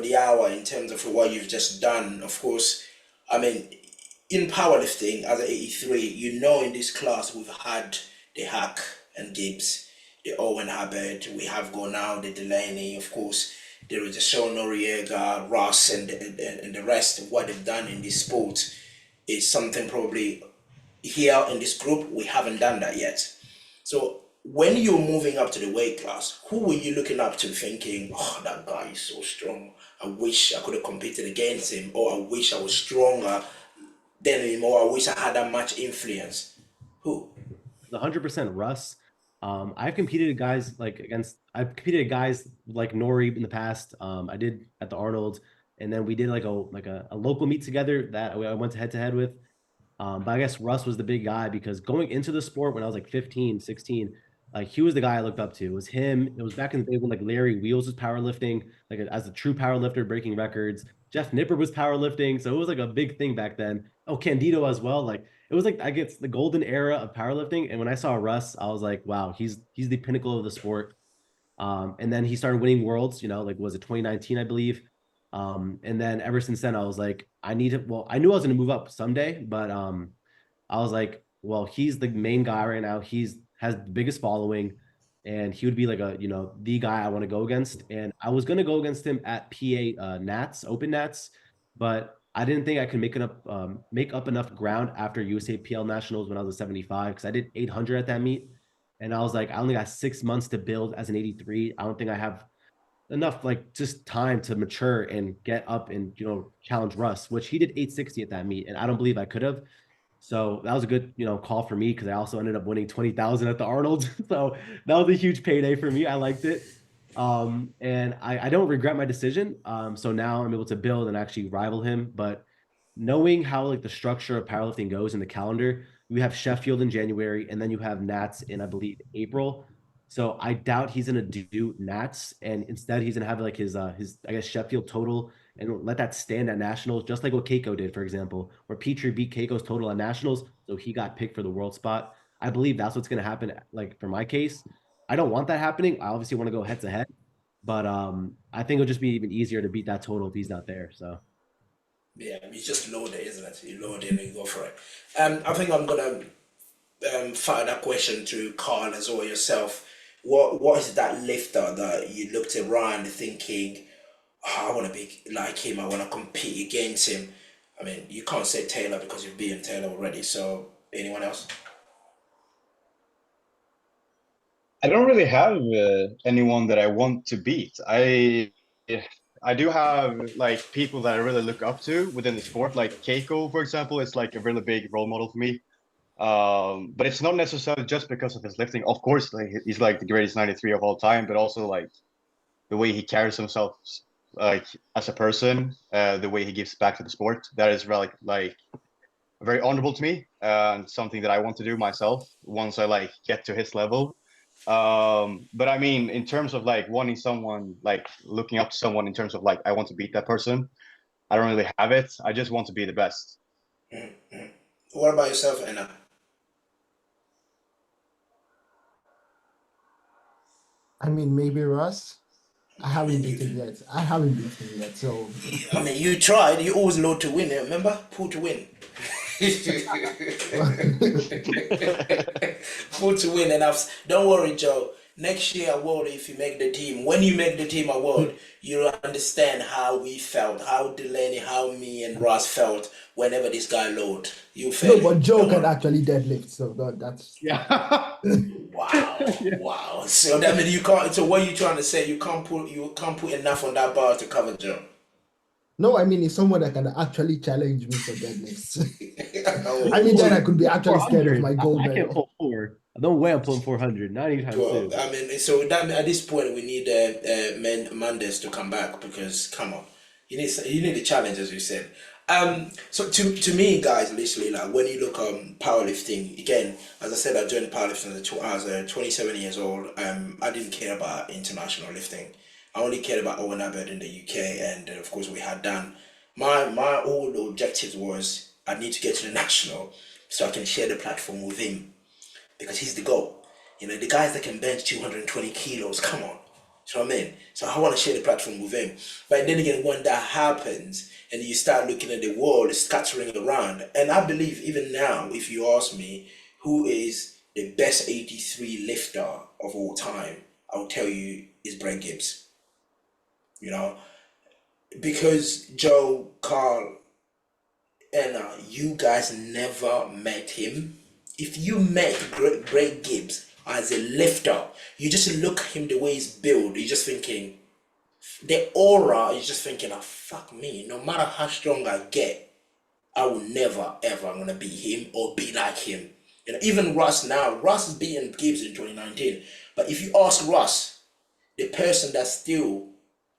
S1: the hour in terms of what you've just done. Of course, I mean, in powerlifting as an 83, in this class we've had the Hack and Gibbs, the Owen Hubbard, we have gone now the Delaney, of course. There is a Sean Noriega, Ross, and the rest of what they've done in this sport is something probably here in this group we haven't done that yet. So when you're moving up to the weight class, who were you looking up to thinking, oh, that guy is so strong. I wish I could have competed against him, or I wish I was stronger than him, or I wish I had that much influence. Who?
S2: 100% Russ. I've competed guys like Nori in the past. I did at the Arnold, and then we did like a local meet together that I went to head with. But I guess Russ was the big guy because going into the sport when I was like 15, 16, like he was the guy I looked up to. It was him. It was back in the day when like Larry Wheels was powerlifting, like as a true powerlifter, breaking records. Jeff Nipper was powerlifting, so it was like a big thing back then. Oh, Candido as well. Like it was like I guess the golden era of powerlifting. And when I saw Russ, I was like, wow, he's the pinnacle of the sport. And then he started winning worlds. Like was it 2019, I believe. And then ever since then, I was like, I knew I was going to move up someday, but I was like, well, he's the main guy right now. Has the biggest following, and he would be like the guy I want to go against. And I was gonna go against him at PA Nats, Open Nats, but I didn't think I could make up enough ground after USAPL Nationals when I was a 75 because I did 800 at that meet, and I was like, I only got 6 months to build as an 83. I don't think I have enough like just time to mature and get up and challenge Russ, which he did 860 at that meet, and I don't believe I could have. So that was a good, call for me because I also ended up winning 20,000 at the Arnold. So that was a huge payday for me. I liked it. And I don't regret my decision. So now I'm able to build and actually rival him. But knowing how like the structure of powerlifting goes in the calendar, we have Sheffield in January and then you have Nats in, I believe, April. So I doubt he's gonna do Nats, and instead he's gonna have like his I guess Sheffield total and let that stand at nationals, just like what Keiko did, for example, where Petrie beat Keiko's total at nationals, so he got picked for the world spot. I believe that's what's gonna happen. Like for my case, I don't want that happening. I obviously want to go head to head, but I think it'll just be even easier to beat that total if he's not there. So
S1: Yeah, you just load it, isn't it? You load it and you go for it. I think I'm gonna fire that question to Carl as well yourself. What is that lifter that you looked around thinking, oh, I want to be like him, I want to compete against him? I mean, you can't say Taylor because you've beaten Taylor already. So anyone else?
S3: I don't really have anyone that I want to beat. I do have like people that I really look up to within the sport, like Keiko, for example, is like a really big role model for me. But it's not necessarily just because of his lifting. Of course, like he's like the greatest 93 of all time, but also like the way he carries himself, like as a person, the way he gives back to the sport. That is really like very honorable to me, and something that I want to do myself once I like get to his level. But I mean, in terms of like wanting someone, like looking up to someone in terms of like I want to beat that person, I don't really have it. I just want to be the best.
S1: Mm-hmm. What about yourself, Anna?
S4: I mean, maybe Russ. I haven't beaten yet. I haven't beaten yet. So
S1: I mean, you tried. You always load to win. Remember, pull to win. Pull to win, and don't worry, Joe. Next year, World, if you make the team, when you make the team at World, you'll understand how we felt, how Delaney, how me and Ross felt whenever this guy load. You
S4: no,
S1: felt
S4: but
S1: it.
S4: Joe
S1: Don't
S4: can
S1: worry.
S4: actually deadlift. So that's
S2: yeah.
S1: Wow, wow. So that means you can't. So what you trying to say? You can't put enough on that bar to cover Joe.
S4: no. I mean, it's someone that can actually challenge me for deadlifts.
S1: Oh,
S4: I mean, then I could be actually scared of
S2: 400.
S4: my gold
S2: I can't
S4: medal.
S2: pull 4. No way I'm pulling 400. Not anytime
S1: well,
S2: soon.
S1: I mean, so that at this point we need Mendes to come back because come on, you need a challenge as you said. So to me, guys, literally, like when you look powerlifting again, as I said, I joined powerlifting as a 27 years old. I didn't care about international lifting. I only cared about Owen Abbott in the UK, and of course we had Dan. My whole objective was I need to get to the national so I can share the platform with him because he's the GOAT. You know, the guys that can bench 220 kilos, come on. So I mean, so I want to share the platform with him. But then again, when that happens and you start looking at the world scattering around, and I believe even now, if you ask me who is the best 83 lifter of all time, I'll tell you is Brent Gibbs. You know, because Joe, Carl, and you guys never met him. If you met Greg Gibbs as a lifter, you just look at him the way he's built, you're just thinking, the aura is just thinking, oh, fuck me, no matter how strong I get, I will never ever gonna be him or be like him. You know, even Russ now, Russ is beating Gibbs in 2019. But if you ask Russ, the person that still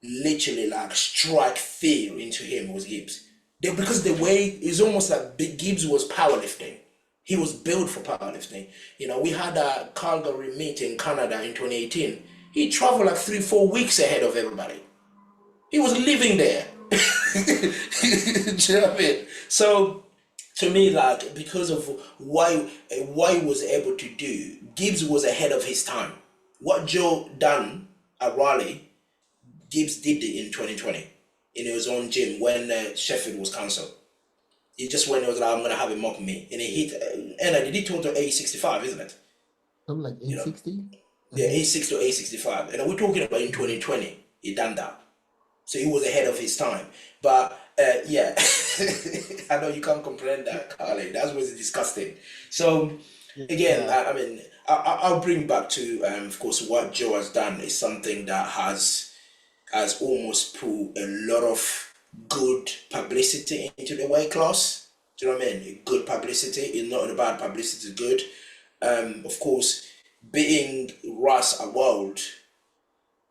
S1: literally like strike fear into him was Gibbs. Because the way it's almost like Big Gibbs was powerlifting. He was built for powerlifting. You know, we had a Calgary meet in Canada in 2018. He traveled like 3-4 weeks ahead of everybody. He was living there. Do you know what I mean? So to me, like because of what he was able to do, Gibbs was ahead of his time. What Joe done at Raleigh, Gibbs did it in 2020 in his own gym when Sheffield was cancelled. He just went and was like, I'm gonna have a mock me, and he hit. And I did he total 865, isn't it?
S4: Something like 860.
S1: Yeah, 86 to 865, and we're talking about in 2020. He done that, so he was ahead of his time. But yeah, I know you can't comprehend that, Calle. That was disgusting. So again, I mean, I'll bring back to of course what Joe has done is something that has almost put a lot of good publicity into the weight class. Do you know what I mean? Good publicity is not about publicity. Good. Of course, beating Russ at World,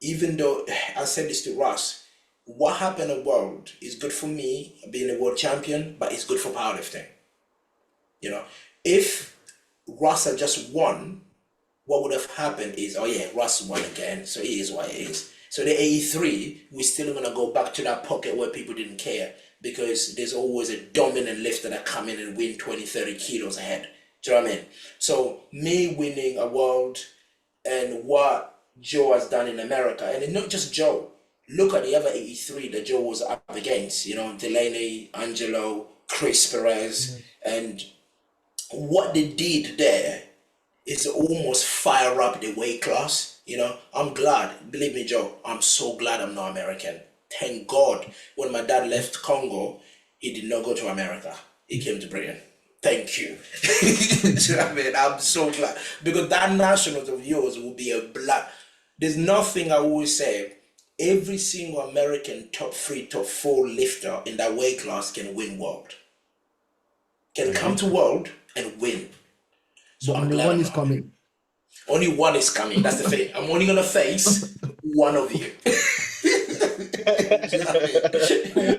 S1: even though I said this to Russ, what happened at World is good for me being a world champion, but it's good for powerlifting. You know, if Russ had just won, what would have happened is, oh yeah, Russ won again, so it is what it is. So the 83, we're still gonna go back to that pocket where people didn't care, because there's always a dominant lifter that come in and win 20, 30 kilos ahead. Do you know what I mean? So me winning a world and what Joe has done in America, and not just Joe, look at the other 83 that Joe was up against, you know, Delaney, Angelo, Chris Perez, and what they did there is almost fire up the weight class. You know, I'm glad, believe me, Joe, I'm so glad I'm not American. Thank God, when my dad left Congo, he did not go to America. He came to Britain. Thank you. You know what I mean? I'm so glad. Because that nationals of yours will be a black. There's nothing I always say. Every single American top 3, top 4 lifter in that weight class can win world. Can come to world and win. So I'm
S4: Only
S1: glad
S4: one
S1: I'm
S4: is
S1: not.
S4: coming.
S1: Only one is coming. That's the thing. I'm only gonna face one of you.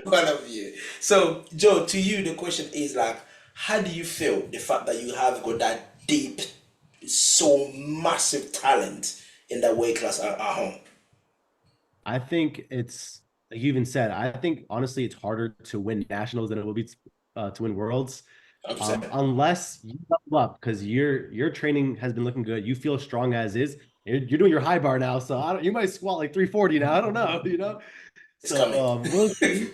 S1: One of you. So, Joe, to you, the question is like, how do you feel the fact that you have got that deep, so massive talent in that weight class at home?
S2: I think it's like you even said. I think honestly, it's harder to win nationals than it will be to win worlds, unless you level up because your training has been looking good. You feel strong as is. You're doing your high bar now, so you might squat like 340 now. I don't know, you know.
S1: It's coming.
S2: We'll see.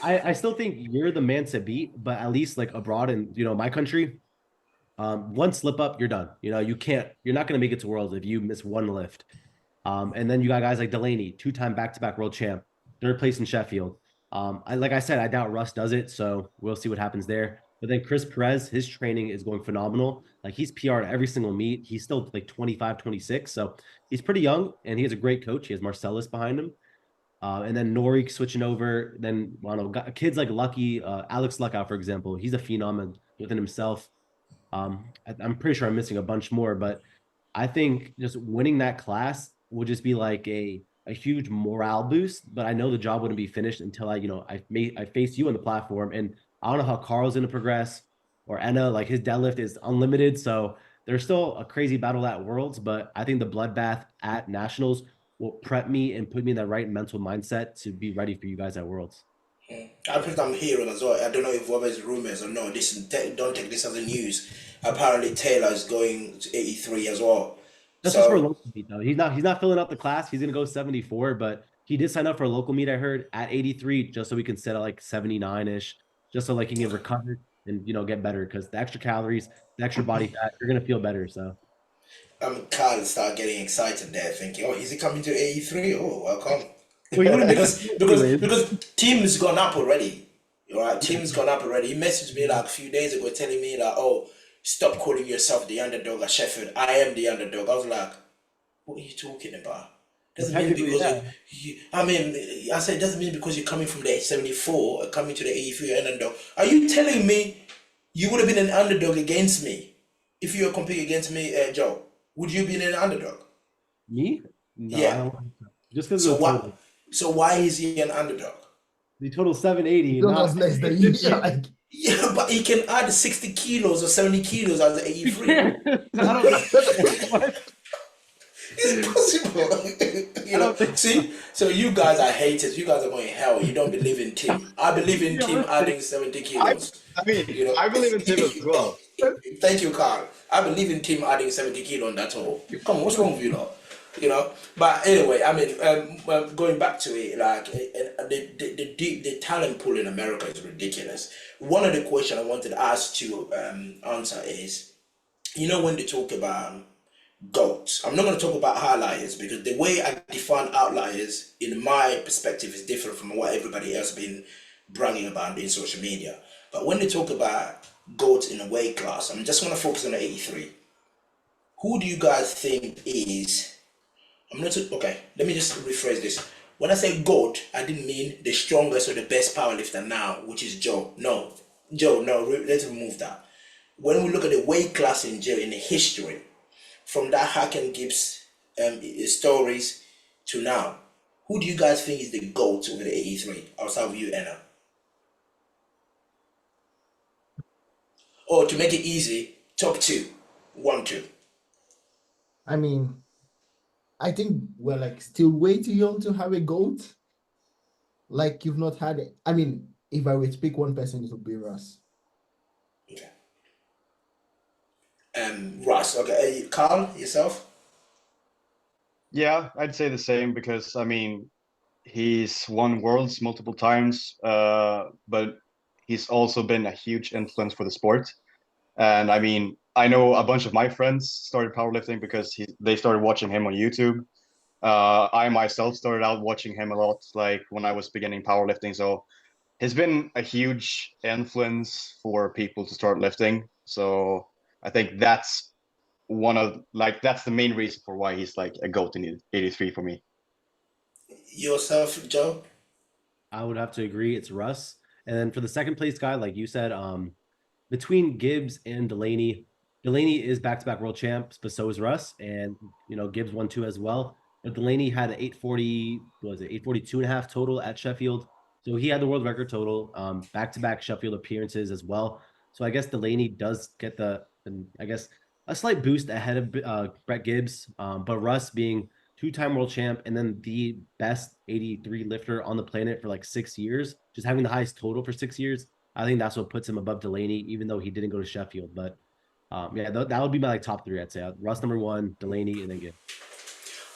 S2: I still think you're the man to beat, but at least like abroad in my country, one slip up, you're done. You know, you're not gonna make it to worlds if you miss one lift. And then you got guys like Delaney, 2-time back-to-back world champ, 3rd place in Sheffield. Like I said, I doubt Russ does it, so we'll see what happens there. But then Chris Perez, his training is going phenomenal. Like he's PR'd every single meet. He's still like 25, 26. So he's pretty young and he has a great coach. He has Marcellus behind him. And then Norik switching over. Then I don't know, kids like Lucky, Alex Luckout, for example, he's a phenom within himself. I'm pretty sure I'm missing a bunch more, but I think just winning that class would just be like a huge morale boost. But I know the job wouldn't be finished until I face you on the platform, and I don't know how Carl's going to progress or Enna. Like his deadlift is unlimited, so there's still a crazy battle at Worlds. But I think the bloodbath at Nationals will prep me and put me in the right mental mindset to be ready for you guys at Worlds.
S1: I'm hearing as well. I don't know if whether rumors or no. Don't take this as a news. Apparently Taylor is going to 83 as well.
S2: That's just for a local meet though. He's not filling out the class. He's gonna go 74, but he did sign up for a local meet. I heard at 83, just so we can set at like 79-ish, just so like he can recover and get better because the extra calories, the extra body fat, you're gonna feel better. So.
S1: Carl start getting excited there, thinking, "Oh, is he coming to 83? Oh, welcome." because Tim's gone up already. All right, Tim's gone up already. He messaged me like a few days ago telling me that, "Oh, stop calling yourself the underdog at Sheffield. I am the underdog." I was like, "What are you talking about?" Doesn't mean because I said it doesn't mean because you're coming from the 74 coming to the 83 you're an underdog. Are you telling me you would have been an underdog against me if you were competing against me, Joe? Would you be an underdog?
S2: Me? No,
S1: yeah.
S2: I don't. Just because
S1: So why is he an underdog?
S2: The total 780.
S4: Not less than you.
S1: Yeah, but he can add 60 kilos or 70 kilos as an 83.
S2: I don't know.
S1: It's possible. See? So you guys are haters. You guys are going hell. You don't believe in Tim. I believe in Tim adding 70 kilos.
S3: I believe in Tim as well.
S1: Thank you, Carl. I believe in Tim adding 70 kilos and that's all. Come on, what's wrong with you lot? But anyway, I mean, going back to it, like the talent pool in America is ridiculous. One of the questions I wanted to ask to answer is, when they talk about GOATs, I'm not going to talk about highlights because the way I define outliers in my perspective is different from what everybody else been bragging about in social media. But when they talk about GOATs in a weight class, I'm just going to focus on the 83. Who do you guys think is? Okay, let me just rephrase this. When I say GOAT, I didn't mean the strongest or the best powerlifter now, which is Joe. No, let's remove that. When we look at the weight class in the history, from that Hacken Gibbs stories to now, who do you guys think is the GOAT over the 83 outside of you, Anna? Or to make it easy, top two, 1, 2.
S4: I mean, I think we're like still way too young to have a GOAT. Like you've not had it. I mean, if I were to pick one person, it would be Russ.
S1: Okay. Russ. Okay. Carl, yourself?
S3: Yeah, I'd say the same because I mean, he's won worlds multiple times, but he's also been a huge influence for the sport. And I mean, I know a bunch of my friends started powerlifting because they started watching him on YouTube. I myself started out watching him a lot, like when I was beginning powerlifting. So he's been a huge influence for people to start lifting. So I think that's that's the main reason for why he's like a GOAT in 83 for me.
S1: Yourself, Joe?
S2: I would have to agree. It's Russ. And then for the second place guy, like you said, between Gibbs and Delaney, Delaney is back-to-back world champs, but so is Russ. And, Gibbs won 2 as well. But Delaney had an 840, what was it, 842 and a half total at Sheffield. So he had the world record total, back-to-back Sheffield appearances as well. So I guess Delaney does get I guess, a slight boost ahead of Brett Gibbs. But Russ being two-time world champ and then the best 83 lifter on the planet for like 6 years, just having the highest total for 6 years, I think that's what puts him above Delaney, even though he didn't go to Sheffield. But that would be my top 3, I'd say. Russ number 1, Delaney, and then Gibbs.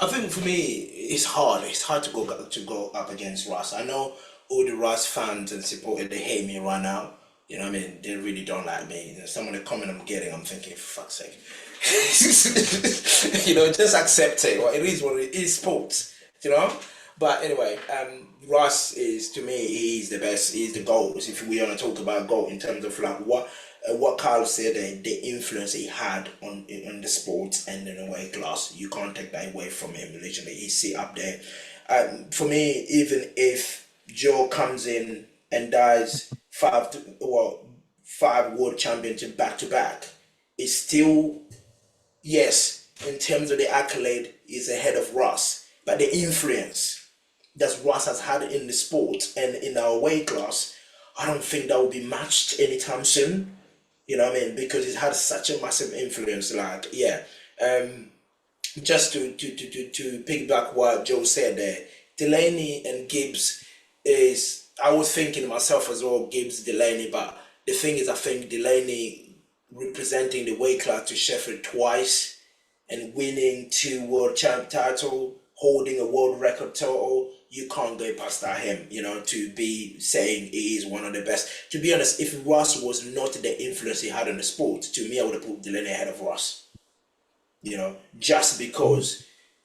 S1: I think for me, it's hard. It's hard to go up against Russ. I know all the Russ fans and supporters, they hate me right now. You know what I mean? They really don't like me. Some of the comment I'm getting, I'm thinking, for fuck's sake. Just accept it. Well, it is what it is, sports. But anyway, Russ is, to me, he's the best. He's the GOAT. If we want to talk about GOAT in terms of like what Carl said, the influence he had on the sport and in the weight class, you can't take that away from him. Literally, he's sit up there. For me, even if Joe comes in and does 5 world championship back to back, it's still, yes, in terms of the accolade, is ahead of Russ. But the influence that Russ has had in the sport and in our weight class, I don't think that will be matched anytime soon. You know what I mean? Because it had such a massive influence. Just to piggyback what Joe said there, Delaney and Gibbs is, I was thinking myself as well, Gibbs, Delaney, but the thing is, I think Delaney representing the weight class to Sheffield twice and winning 2 world champ title, holding a world record total, you can't go past that him, to be saying he is one of the best. To be honest, if Russ was not the influence he had on the sport, to me, I would have put Delaney ahead of Russ. Just because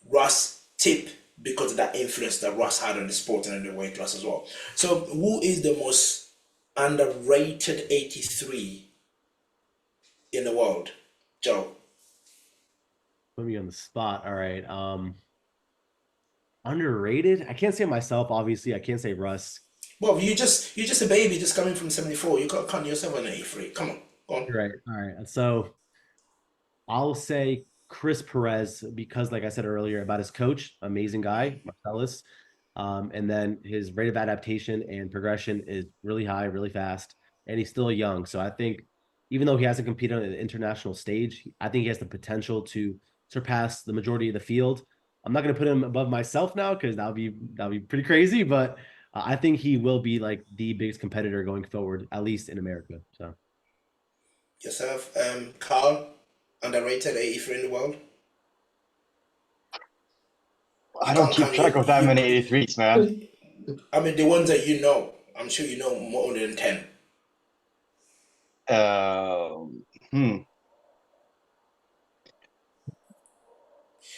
S1: Russ because of that influence that Russ had on the sport and in the weight class as well. So who is the most underrated 83 in the world? Joe?
S2: Put me on the spot. All right. Underrated? I can't say myself, obviously. I can't say Russ.
S1: Well, you're just a baby just coming from 74. You can't count yourself on 83. Come on, go on.
S2: Right. All right. So I'll say Chris Perez because, like I said earlier, about his coach, amazing guy, Marcellus. And then his rate of adaptation and progression is really high, really fast, and he's still young. So I think even though he hasn't competed on an international stage, I think he has the potential to surpass the majority of the field. I'm not going to put him above myself now because that'll be pretty crazy, but I think he will be like the biggest competitor going forward, at least in America. So
S1: yourself, Carl, underrated 83 in the world?
S3: I don't keep track of that many 83s, man.
S1: I mean, the ones that you know. I'm sure you know more than 10.
S3: Hmm.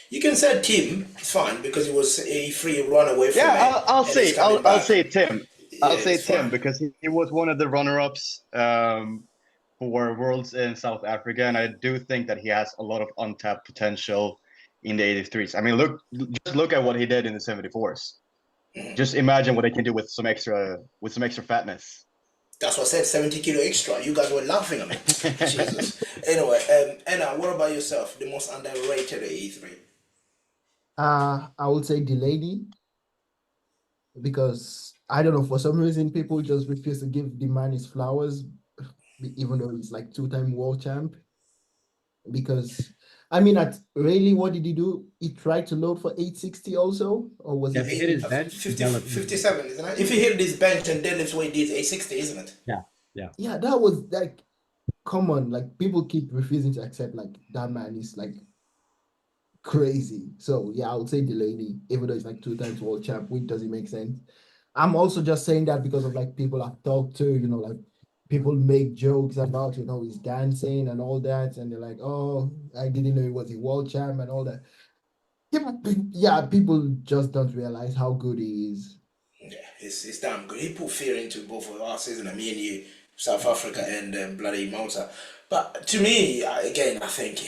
S1: You can say Tim, it's fine, because it was a free run away from
S3: Yeah,
S1: it, and it's coming
S3: I'll
S1: back.
S3: say Tim.
S1: Yeah,
S3: I'll say
S1: it's
S3: Tim
S1: fine.
S3: because he was one of the runner-ups for Worlds in South Africa, and I do think that he has a lot of untapped potential in the 83s. I mean, just look at what he did in the 74s. Just imagine what he can do with some extra fatness.
S1: That's what I said, 70 kilo extra. You guys were laughing at me. Jesus. Anyway, Anna, what about yourself? The most underrated 83?
S4: I would say Delaney, because I don't know, for some reason people just refuse to give the man his flowers, even though he's like two-time world champ. Because I mean, at really, what did he do? He tried to load for 860 also, or was
S2: Yeah,
S4: it
S2: if he hit his bench, he
S1: 50,
S2: deadlift
S1: 57, isn't it? If he hit this bench and deadlifts weight, it's 860, isn't it?
S2: Yeah, yeah.
S4: Yeah, that was like, come on, like people keep refusing to accept like that man is like crazy. So yeah, I would say Delaney, even though he's like two times world champ, which doesn't make sense. I'm also just saying that because of like people I've talked to, like people make jokes about, his dancing and all that, and they're like, oh, I didn't know he was a world champ and all that. People just don't realize how good he is.
S1: Yeah, it's damn good. He put fear into both of us, isn't it? Me and you, South Africa and bloody Malta. But to me, again, I think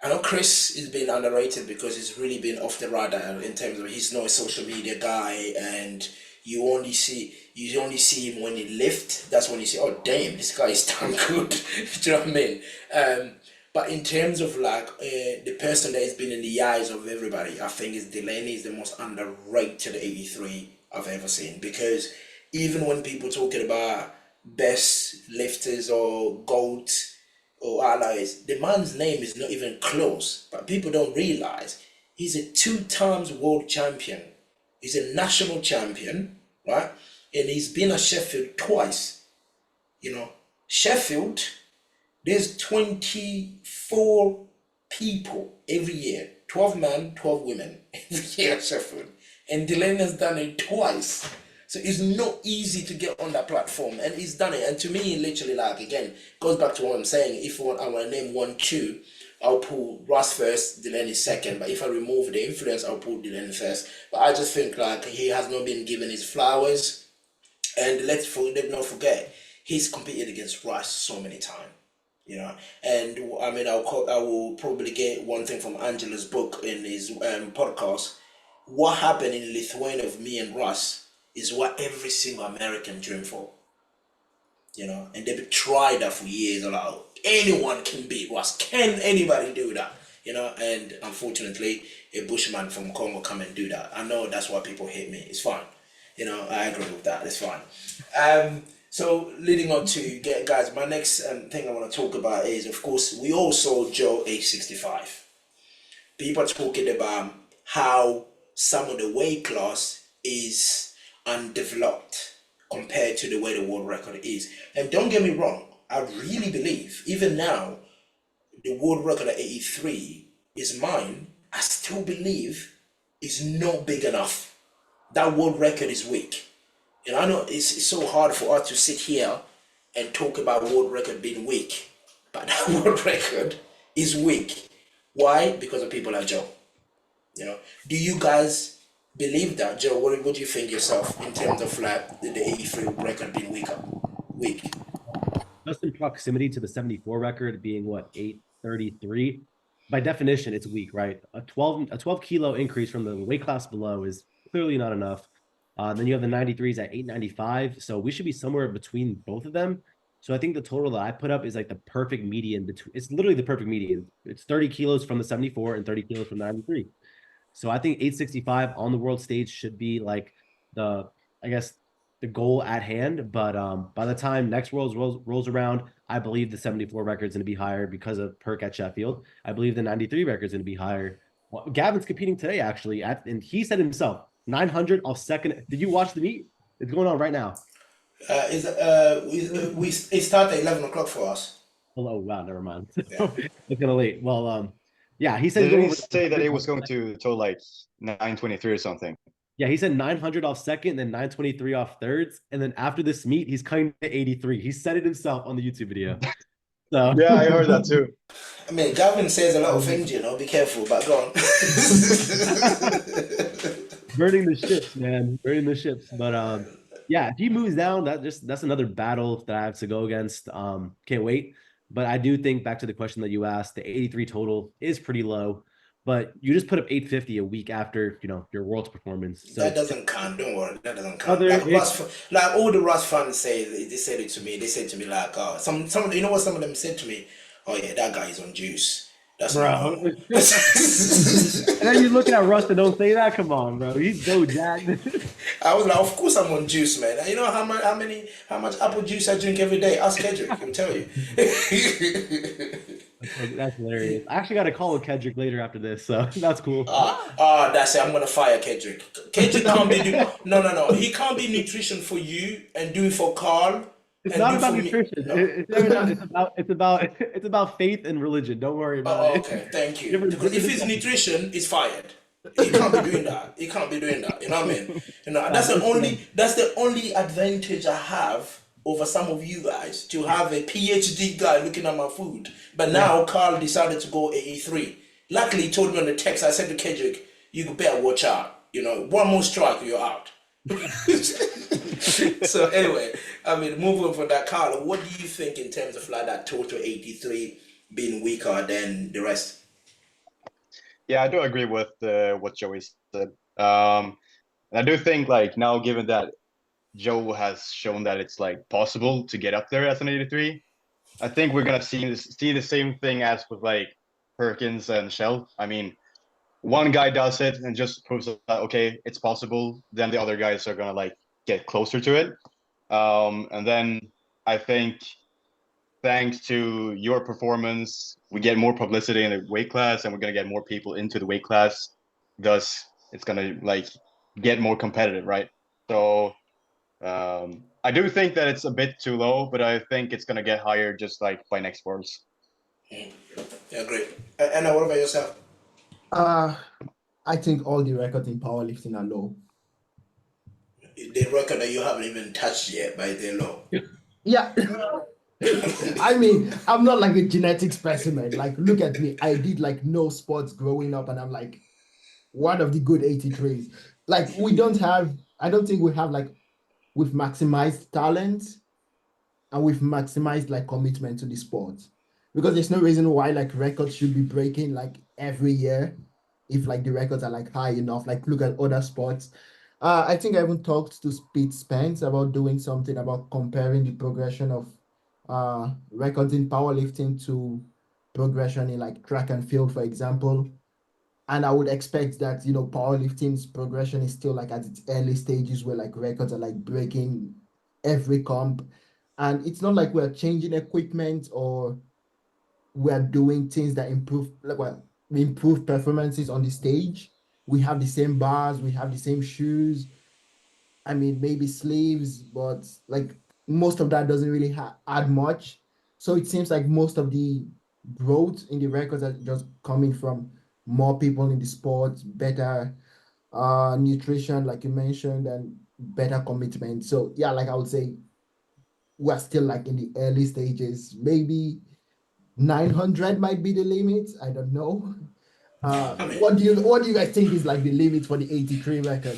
S1: I know Chris is being underrated because he's really been off the radar in terms of he's not a social media guy, and you only see him when he lift. That's when you say, oh damn, this guy is damn good. Do you know what I mean? But in terms of like the person that has been in the eyes of everybody, I think is Delaney is the most underrated 83 I've ever seen, because even when people talking about best lifters or GOAT or allies, the man's name is not even close. But people don't realize he's a two times world champion. He's a national champion, right? And he's been at Sheffield twice. Sheffield, there's 24 people every year, 12 men, 12 women every year at Sheffield. And Delaney has done it twice. So it's not easy to get on that platform, and he's done it. And to me, literally, like, again, goes back to what I'm saying. If I want to name 1, 2, I'll put Russ first, Delaney second. But if I remove the influence, I'll put Delaney first. But I just think like he has not been given his flowers. And let's not forget, he's competed against Russ so many times. And I mean, I will probably get one thing from Angela's book in his podcast. What happened in Lithuania of me and Russ is what every single American dream for. And they've tried that for years. Like, anyone can beat Russ. Can anybody do that? And unfortunately, a Bushman from Congo come and do that. I know that's why people hate me. It's fine. I agree with that. It's fine. So leading on to guys, my next thing I want to talk about is, of course, we all saw Joe age 65. People are talking about how some of the weight class is undeveloped compared to the way the world record is. And don't get me wrong, I really believe, even now, the world record at 83 is mine. I still believe it's not big enough. That world record is weak. And I know it's so hard for us to sit here and talk about world record being weak, but that world record is weak. Why? Because of people like Joe. Do you guys believe that, Joe? What do you think yourself in terms of like the 83 record being weak?
S2: Just in proximity to the 74 record being what, 833. By definition, it's weak, right? A 12 kilo increase from the weight class below is clearly not enough. Then you have the 93s at 895. So we should be somewhere between both of them. So I think the total that I put up is like the perfect median between. It's literally the perfect median. It's 30 kilos from the 74 and 30 kilos from the 93. So I think 865 on the world stage should be like I guess, the goal at hand. But by the time next Worlds rolls around, I believe the 74 record is going to be higher because of Perk at Sheffield. I believe the 93 record is going to be higher. Well, Gavin's competing today, actually, and he said himself, 900 off second. Did you watch the meet? It's going on right now.
S1: It started at 11 o'clock for us.
S2: Oh, wow, never mind.
S1: Yeah.
S2: It's kind of late. Well, yeah, he said
S3: Didn't he say that it was going to like 923 or something?
S2: Yeah, he said 900 off second, then 923 off thirds, and then after this meet, he's cutting to 83. He said it himself on the YouTube video. So
S3: Yeah, I heard that too.
S1: I mean, Gavin says a lot of things, you know. Be careful, but go on.
S2: burning the ships, man, burning the ships. But yeah, if he moves down, that's another battle that I have to go against. Can't wait. But I do think back to the question that you asked, the 83 total is pretty low. But you just put up 850 a week after your world's performance. So
S1: That doesn't count. Don't worry. That doesn't count.
S2: other
S1: Like all the Rust fans say, they said it to me. They said to me like, some you know what some of them said to me? Oh yeah, that guy is on juice. That's not
S2: bro.
S1: normal.
S2: And then you looking at Russ and don't say that. Come on, bro. He's so jacked.
S1: I was like, of course I'm on juice, man. You know how much apple juice I drink every day? Ask Kendrick, he'll tell you.
S2: That's hilarious. I actually got a call with Kendrick later after this, so that's cool.
S1: That's it. I'm gonna fire Kendrick. Kendrick can't be no. He can't be nutrition for you and do it for Carl.
S2: It's
S1: and
S2: not
S1: do
S2: about
S1: for me.
S2: nutrition.
S1: No.
S2: It's about faith and religion. Don't worry about it.
S1: Okay, thank you.
S2: Different-
S1: Because if it's nutrition, it's fired. He can't be doing that. He can't be doing that. You know what I mean? That's the only advantage I have over some of you guys, to have a PhD guy looking at my food. But now Carl decided to go 83. Luckily, he told me on the text. I said to Kendrick, "You better watch out. One more strike, you're out." So anyway, I mean, moving from that, Carl, what do you think in terms of like that total 83 being weaker than the rest?
S3: Yeah, I do agree with what Joey said. And I do think like now, given that Joe has shown that it's like possible to get up there as an 83, I think we're gonna see the same thing as with like Perkins and Shell. I mean, one guy does it and just proves that okay, it's possible. Then the other guys are gonna like get closer to it. And then I think thanks to your performance, we get more publicity in the weight class, and we're gonna get more people into the weight class. Thus, it's gonna like get more competitive, right? So I do think that it's a bit too low, but I think it's gonna get higher just like by next Worlds.
S1: Yeah, great. Anna, what about yourself?
S4: I think all the records in powerlifting are low.
S1: The record that you haven't even touched yet, by the law.
S4: Yeah. I mean, I'm not like a genetic specimen. Like, look at me. I did like no sports growing up, and I'm like one of the good 83s. Like, I don't think we have like, we've maximized talent and we've maximized like commitment to the sport. Because there's no reason why like records should be breaking like every year if like the records are like high enough. Like, look at other sports. I think I even talked to Pete Spence about doing something about comparing the progression of records in powerlifting to progression in like track and field, for example. And I would expect that, powerlifting's progression is still like at its early stages where like records are like breaking every comp. And it's not like we're changing equipment or we're doing things that improve performances on the stage. We have the same bars, we have the same shoes. I mean, maybe sleeves, but like most of that doesn't really add much. So it seems like most of the growth in the records are just coming from more people in the sport, better nutrition, like you mentioned, and better commitment. So yeah, like I would say, we're still like in the early stages. Maybe 900 might be the limit. I don't know. What do you guys think is like the limit for the 83 record?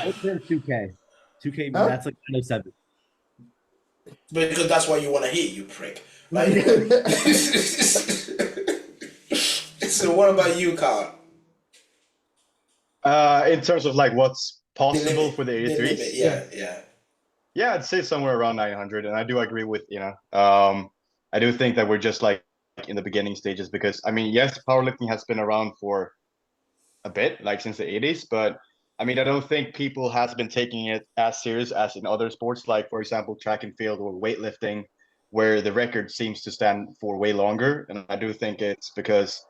S2: What's 2K? 2K,
S4: Huh?
S2: that's like 907.
S1: Because that's why you want to hit, you prick. Right? So what about you, Carl?
S3: In terms of like what's possible for the
S1: The
S3: 83s,
S1: limit, yeah.
S3: yeah, I'd say somewhere around 900, and I do agree with I do think that we're just like in the beginning stages because I mean, yes, powerlifting has been around for a bit, like since the 80s, but I mean, I don't think people has been taking it as serious as in other sports, like for example, track and field or weightlifting, where the record seems to stand for way longer. And I do think it's because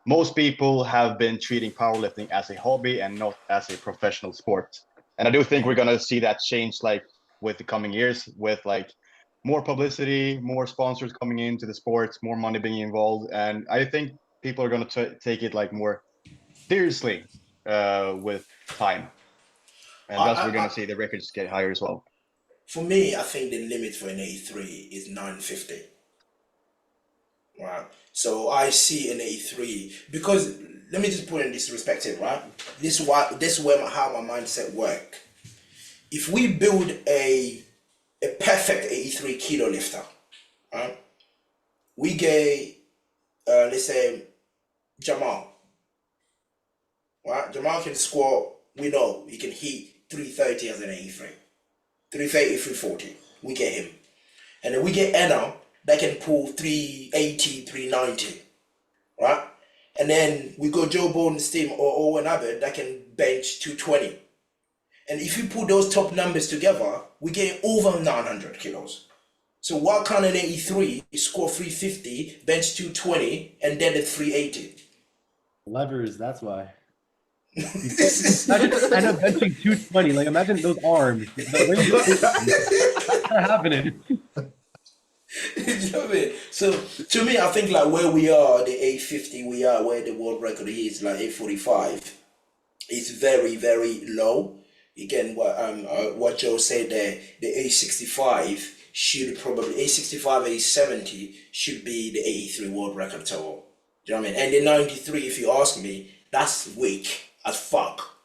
S3: most people have been treating powerlifting as a hobby and not as a professional sport. And I do think we're gonna see that change like with the coming years, with like more publicity, more sponsors coming into the sports, more money being involved, and I think people are gonna take it like more seriously. with time, and thus we're gonna see the records get higher as well.
S1: For me, I think the limit for an 83 is 950. Right. So I see an 83 because let me just put it in this perspective, right? This is where how my mindset work. If we build a perfect 83 kilo lifter, right? We get let's say Jamal. Right? Jamal can squat, we know he can hit 330 as an 83. 330, 340. We get him. And then we get Enna that can pull 380, 390. Right? And then we go Joe Borenstein or another that can bench 220. And if you put those top numbers together, we get over 900 kilos. So why can't an 83 score 350, bench 220, and then at 380?
S2: Levers, that's why. Imagine end up benching 220. Like imagine those arms. What's happening?
S1: You know what I mean? So to me, I think like where we are, the 850 we are, where the world record is, like 845, is very, very low. Again, what Joe said there, the 865 should probably 865, 870 should be the 83 world record total. Do you know what I mean? And the 93, if you ask me, that's weak as fuck.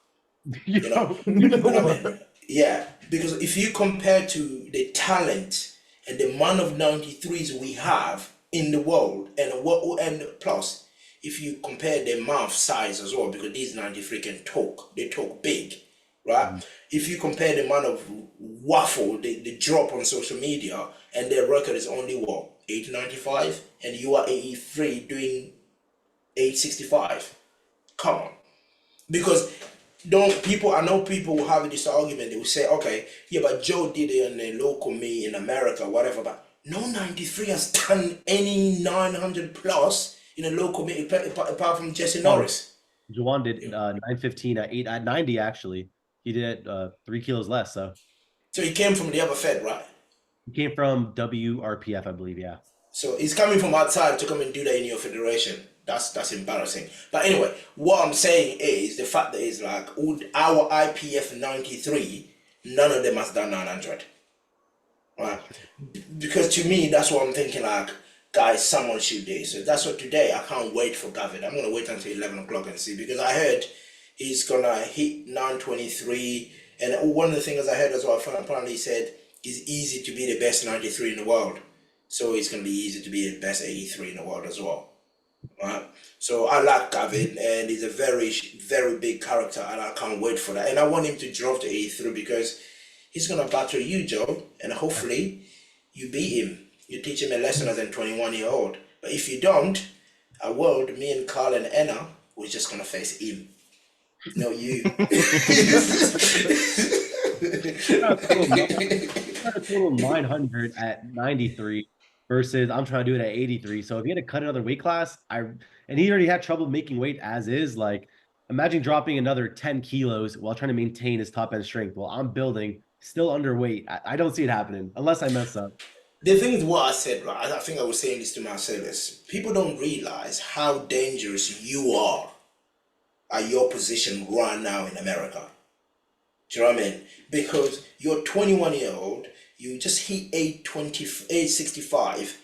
S1: You know? You know what I mean? Yeah, because if you compare to the talent and the amount of 93s we have in the world, and plus, if you compare the mouth size as well, because these 93 can talk, they talk big, right? If you compare the amount of waffle they drop on social media, and their record is only what, 895, and you are 83 doing 865, come on. Because I know people will have this argument, they will say, okay, yeah, but Joe did it in a local meet in America, whatever, but no 93 has done any 900 plus in a local meet apart from Jesse Norris.
S2: Juwan did 915 at 90 actually. He did 3 kilos less, so
S1: he came from the other Fed, right?
S2: He came from WRPF, I believe, yeah.
S1: So he's coming from outside to come and do that in your federation. That's embarrassing. But anyway, what I'm saying is the fact that is like our IPF 93, none of them has done 900. Right? Because to me, that's what I'm thinking, like, guys, someone should do. So that's what today, I can't wait for Gavin. I'm going to wait until 11 o'clock and see, because I heard he's going to hit 923. And one of the things I heard as well, apparently he said it's easy to be the best 93 in the world. So it's going to be easy to be the best 83 in the world as well. Right? So I like Gavin, and he's a very, very big character, and I can't wait for that. And I want him to drop to 83 because he's going to battle you, Joe, and hopefully you beat him. You teach him a lesson as a 21-year-old. But if you don't, me and Carl and Anna, we're just going to face him. No, you.
S2: A total 900 at 93 versus I'm trying to do it at 83. So if he had to cut another weight class, and he already had trouble making weight as is, like imagine dropping another 10 kilos while trying to maintain his top end strength. Well, I'm building still underweight. I don't see it happening unless I mess up.
S1: The thing is what I said, right? I think I was saying this to Marcellus. People don't realize how dangerous you are at your position right now in America. Do you know what I mean? Because you're 21-year-old, you just hit 865,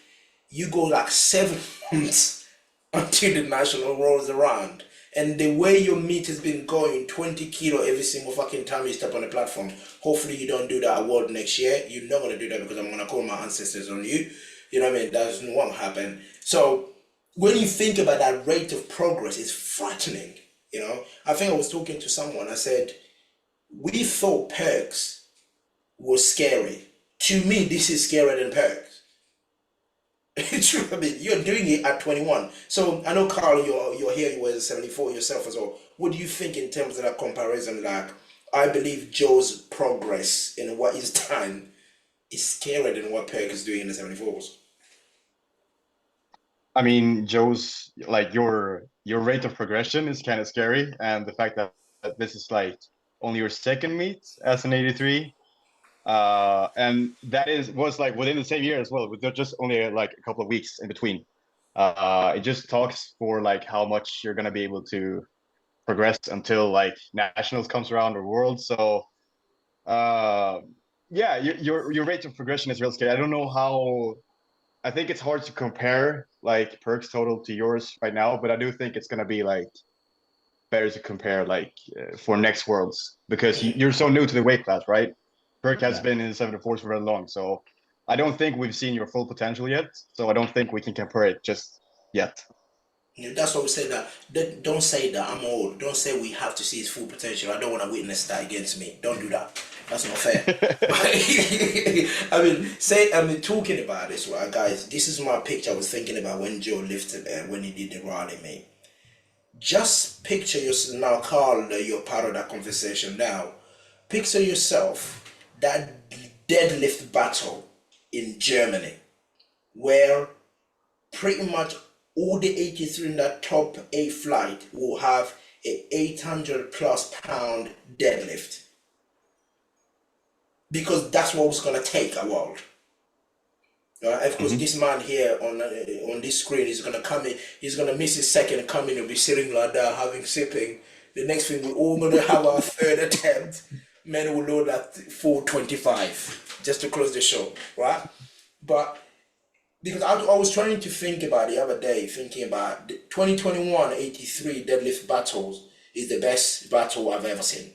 S1: you go like 7 months until the national rolls around. And the way your meat has been going, 20 kilo every single fucking time you step on the platform, hopefully you don't do that award next year. You're not going to do that because I'm going to call my ancestors on you. You know what I mean? That won't happen. So when you think about that rate of progress, it's frightening. You know, I think I was talking to someone, I said, we thought perks was scary. To me, this is scarier than perks. True, I mean, you're doing it at 21. So I know, Carl, you're here, you were 74 yourself as well. What do you think in terms of that comparison? Like, I believe Joe's progress in what he's done is scarier than what Perk is doing in the 74s.
S3: I mean, Joe's, like, your rate of progression is kind of scary, and the fact that this is like only your second meet as an 83, and that was like within the same year as well, with just only like a couple of weeks in between. It just talks for like how much you're gonna be able to progress until like nationals comes around or worlds. So yeah, your rate of progression is real scary. I don't know how. I think it's hard to compare like Perk's total to yours right now, but I do think it's gonna be like better to compare like for next worlds because you're so new to the weight class, right? Perk has been in the 74s for very long, so I don't think we've seen your full potential yet. So I don't think we can compare it just yet.
S1: Yeah, that's what we say that. Don't say that I'm old. Don't say we have to see his full potential. I don't want to witness that against me. Don't do that. That's not fair. Talking about this, right, guys? This is my picture I was thinking about when Joe lifted when he did the rally, mate. Just picture yourself now, Carl. You're part of that conversation now. Picture yourself that deadlift battle in Germany, where pretty much all the 83 in that top 8 flight will have a 800 plus pound deadlift, because that's what was going to take a world. Of course, this man here on this screen is going to come in, he's going to miss his second coming and be sitting like that having sipping. The next thing we're all going to have our third attempt. Men will load at 425 just to close the show, right? But because I was trying to think about the other day, thinking about the 2021 83 deadlift battles is the best battle I've ever seen.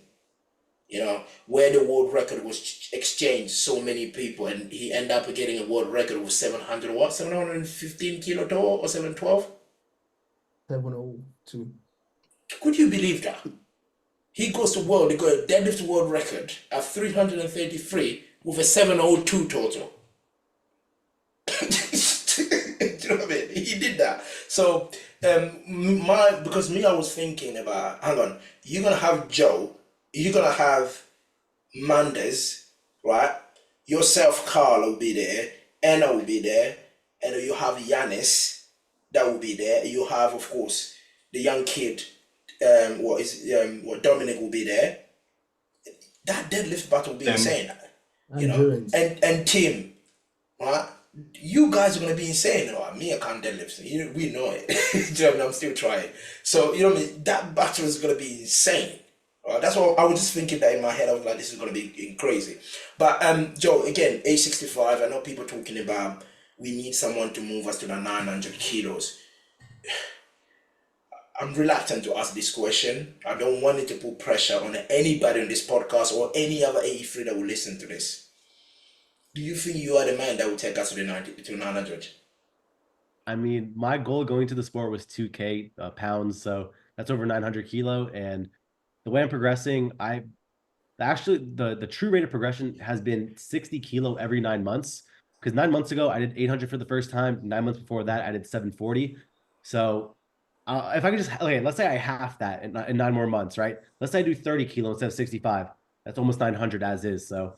S1: You know, where the world record was exchanged so many people, and he ended up getting a world record with 700 what? 715 kilo total or 712?
S4: 702.
S1: Could you believe that? He goes to world, he got a deadlift world record at 333 with a 702 total. Do you know what I mean? He did that. So because I was thinking about, hang on, you're gonna have Joe, you're gonna have Mendes, right? Yourself, Carl will be there, Anna will be there, and you have Yanis that will be there. You have, of course, the young kid, Dominic will be there. That deadlift battle will be insane.
S4: And Jurins.
S1: And Tim, right? You guys are gonna be insane. Me, I can't deadlift. We know it. You know what I mean? I'm still trying. So you know what I mean? That battle is gonna be insane. That's what I was just thinking that in my head. I was like, this is gonna be crazy. But Joe, again, age 65. I know people talking about we need someone to move us to the 900 kilos. I'm reluctant to ask this question. I don't want it to put pressure on anybody on this podcast or any other 83 that will listen to this. Do you think you are the man that will take us to the 900?
S2: I mean, my goal going to the sport was 2K pounds, so that's over 900 kilo. And the way I'm progressing, the true rate of progression has been 60 kilo every 9 months. Because 9 months ago, I did 800 for the first time. 9 months before that, I did 740. So if I could just, okay, let's say I half that in 9 more months, right? Let's say I do 30 kilo instead of 65. That's almost 900 as is. So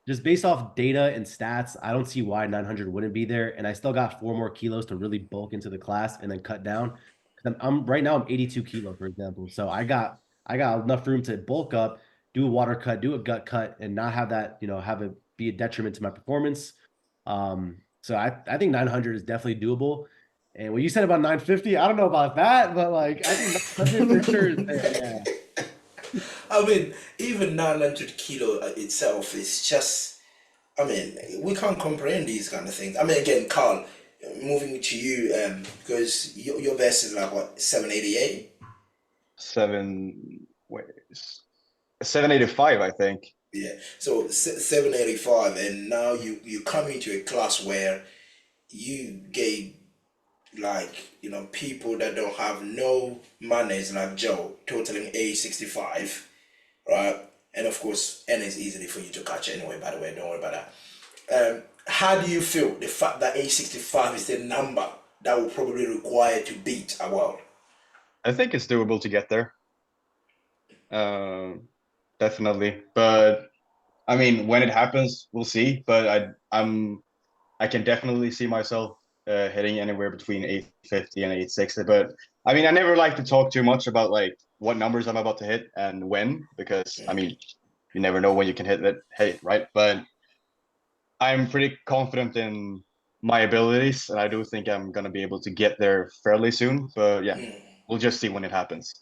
S2: just based off data and stats, I don't see why 900 wouldn't be there. And I still got 4 more kilos to really bulk into the class and then cut down. I'm right now I'm 82 kilo, for example. So I got enough room to bulk up, do a water cut, do a gut cut, and not have that, have it be a detriment to my performance. So I think 900 is definitely doable. And what you said about 950, I don't know about that, but like I think 900 for sure is there. Yeah.
S1: I mean, even 900 kilo itself is just, I mean, we can't comprehend these kind of things. I mean, again, Carl, moving to you, because your best is like what, 788?
S3: 785, I think.
S1: Yeah, so 785, and now you come into a class where you gave people that don't have no manners like Joe, totaling A65, right? And of course, N is easily for you to catch anyway, by the way, don't worry about that. How do you feel the fact that A65 is the number that will probably require to beat a world?
S3: I think it's doable to get there. Definitely. But I mean, when it happens, we'll see. But I can definitely see myself hitting anywhere between 850 and 860. But I mean, I never like to talk too much about like what numbers I'm about to hit and when, because I mean, you never know when you can hit that, right? But I'm pretty confident in my abilities, and I do think I'm gonna be able to get there fairly soon. But yeah, we'll just see when it happens.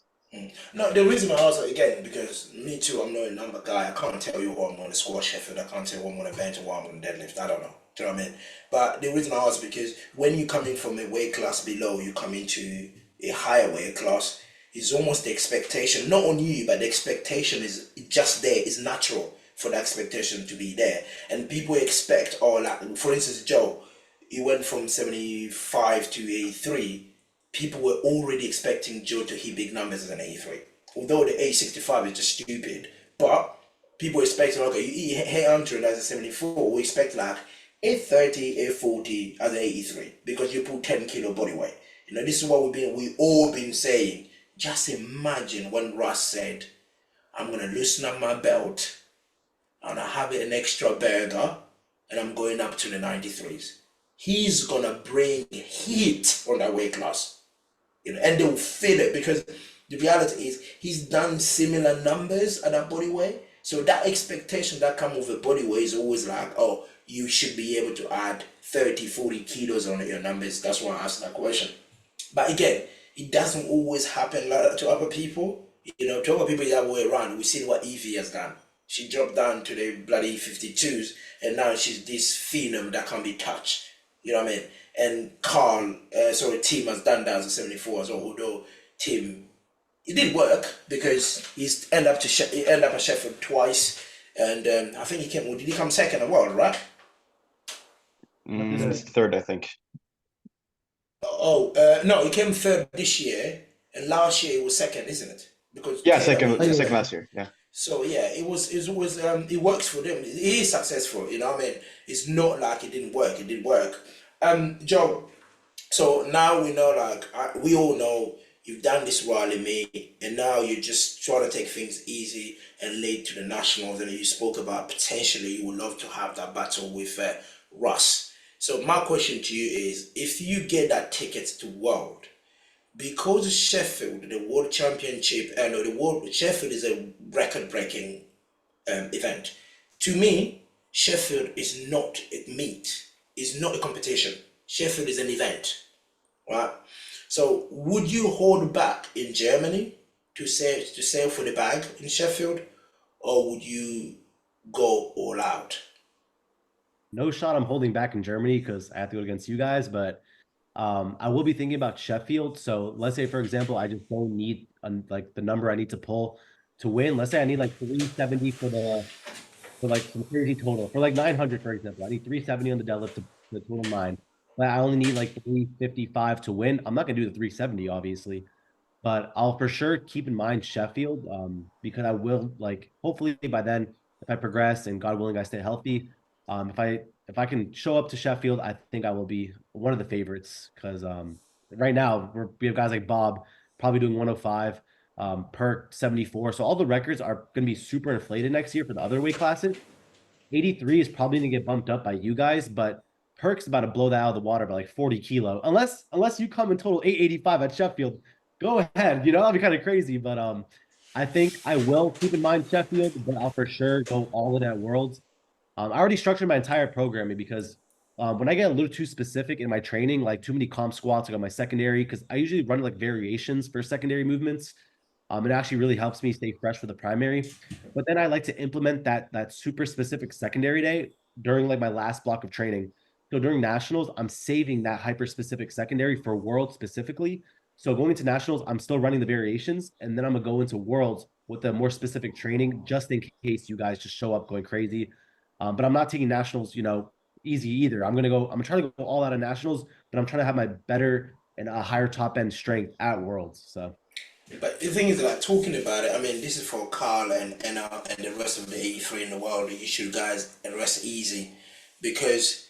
S1: No, the reason I ask again, because me too, I'm not a number guy. I can't tell you what I'm going to squat Sheffield. I can't tell you what I'm going to bench or what I'm going to deadlift. I don't know. Do you know what I mean? But the reason I ask is because when you come in from a weight class below, you come into a higher weight class, it's almost the expectation, not on you, but the expectation is just there. It's natural for the expectation to be there. And people expect, oh, like, for instance, Joe, he went from 75 to 83. People were already expecting Joe to hit big numbers as an 83. Although the age 65 is just stupid, but people expect, okay, you hit 800 as a 74, we expect like 830, 840 as an 83 because you put 10 kilo body weight. You know, this is what we all been saying. Just imagine when Russ said, I'm gonna loosen up my belt and I have an extra burger and I'm going up to the 93s. He's gonna bring heat on that weight class. You know, and they'll feel it because the reality is he's done similar numbers at that body weight. So that expectation that comes with a body weight is always like, oh, you should be able to add 30, 40 kilos on your numbers. That's why I asked that question. But again, it doesn't always happen like that to other people. You know, to other people the other way around. We've seen what Evie has done. She dropped down to the bloody 52s and now she's this phenom that can be touched. You know what I mean? And Tim has done that as a 74 as well, although Tim, it did work because he ended up at Sheffield twice, and I think did he come second as well, right?
S3: Third, I think.
S1: No, he came third this year, and last year he was second, isn't it? Because
S3: second last year, yeah.
S1: So yeah, it was always it works for them. He is successful, you know what I mean? It's not like it didn't work. It did work. Joe. So now we know, we all know you've done this while in me, and now you're just trying to take things easy and lead to the nationals. And you spoke about potentially you would love to have that battle with Russ. So my question to you is, if you get that ticket to World, because Sheffield, the World Championship, Sheffield is a record-breaking event. To me, Sheffield is not a meet, is not a competition. Sheffield is an event, right? So would you hold back in Germany to sail for the bag in Sheffield, or would you go all out?
S2: No shot I'm holding back in Germany because I have to go against you guys, but I will be thinking about Sheffield. So let's say, for example, I just don't need like the number I need to pull to win. Let's say I need like 370 for like some crazy total. For like 900, for example, I need 370 on the deadlift to total mine. But I only need like 355 to win. I'm not gonna do the 370, obviously, but I'll for sure keep in mind Sheffield, because I will like hopefully by then, if I progress and God willing I stay healthy, if I can show up to Sheffield, I think I will be one of the favorites because right now we have guys like Bob probably doing 105, Perk 74. So all the records are going to be super inflated next year for the other weight classes. 83 is probably going to get bumped up by you guys, but Perk's about to blow that out of the water by like 40 kilo. Unless you come in total 885 at Sheffield, go ahead. You know, that'll be kind of crazy. But I think I will keep in mind Sheffield, but I'll for sure go all in at Worlds. I already structured my entire programming because when I get a little too specific in my training, like too many comp squats, like on my secondary, because I usually run like variations for secondary movements. It actually really helps me stay fresh for the primary. But then I like to implement that super specific secondary day during like my last block of training. So during nationals, I'm saving that hyper specific secondary for world specifically. So going into nationals, I'm still running the variations, and then I'm gonna go into worlds with a more specific training just in case you guys just show up going crazy. But I'm not taking nationals, easy either. I'm gonna try to go all out of nationals, but I'm trying to have my better and a higher top end strength at worlds. So.
S1: But the thing is, like talking about it, I mean, this is for Carl and the rest of the 83 in the world. You should guys rest easy because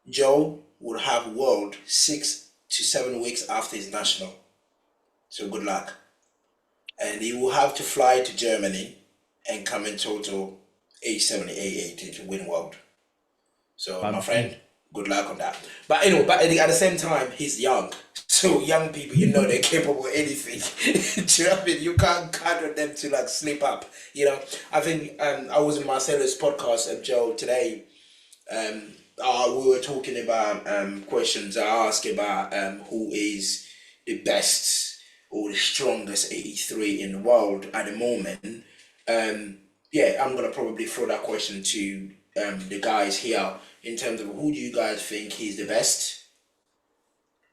S1: Joe would have world 6 to 7 weeks after his national. So good luck. And he will have to fly to Germany and come in total 870, 880 to win world. So my friend, good luck on that. But anyway, at the same time, he's young. So young people, they're capable of anything. Do you know what I mean? You can't count on them to like slip up. I think I was in Marcelo's podcast, Joe, today. We were talking about questions I asked about who is the best or the strongest 83 in the world at the moment, yeah, I'm gonna probably throw that question to the guys here in terms of who do you guys think is the best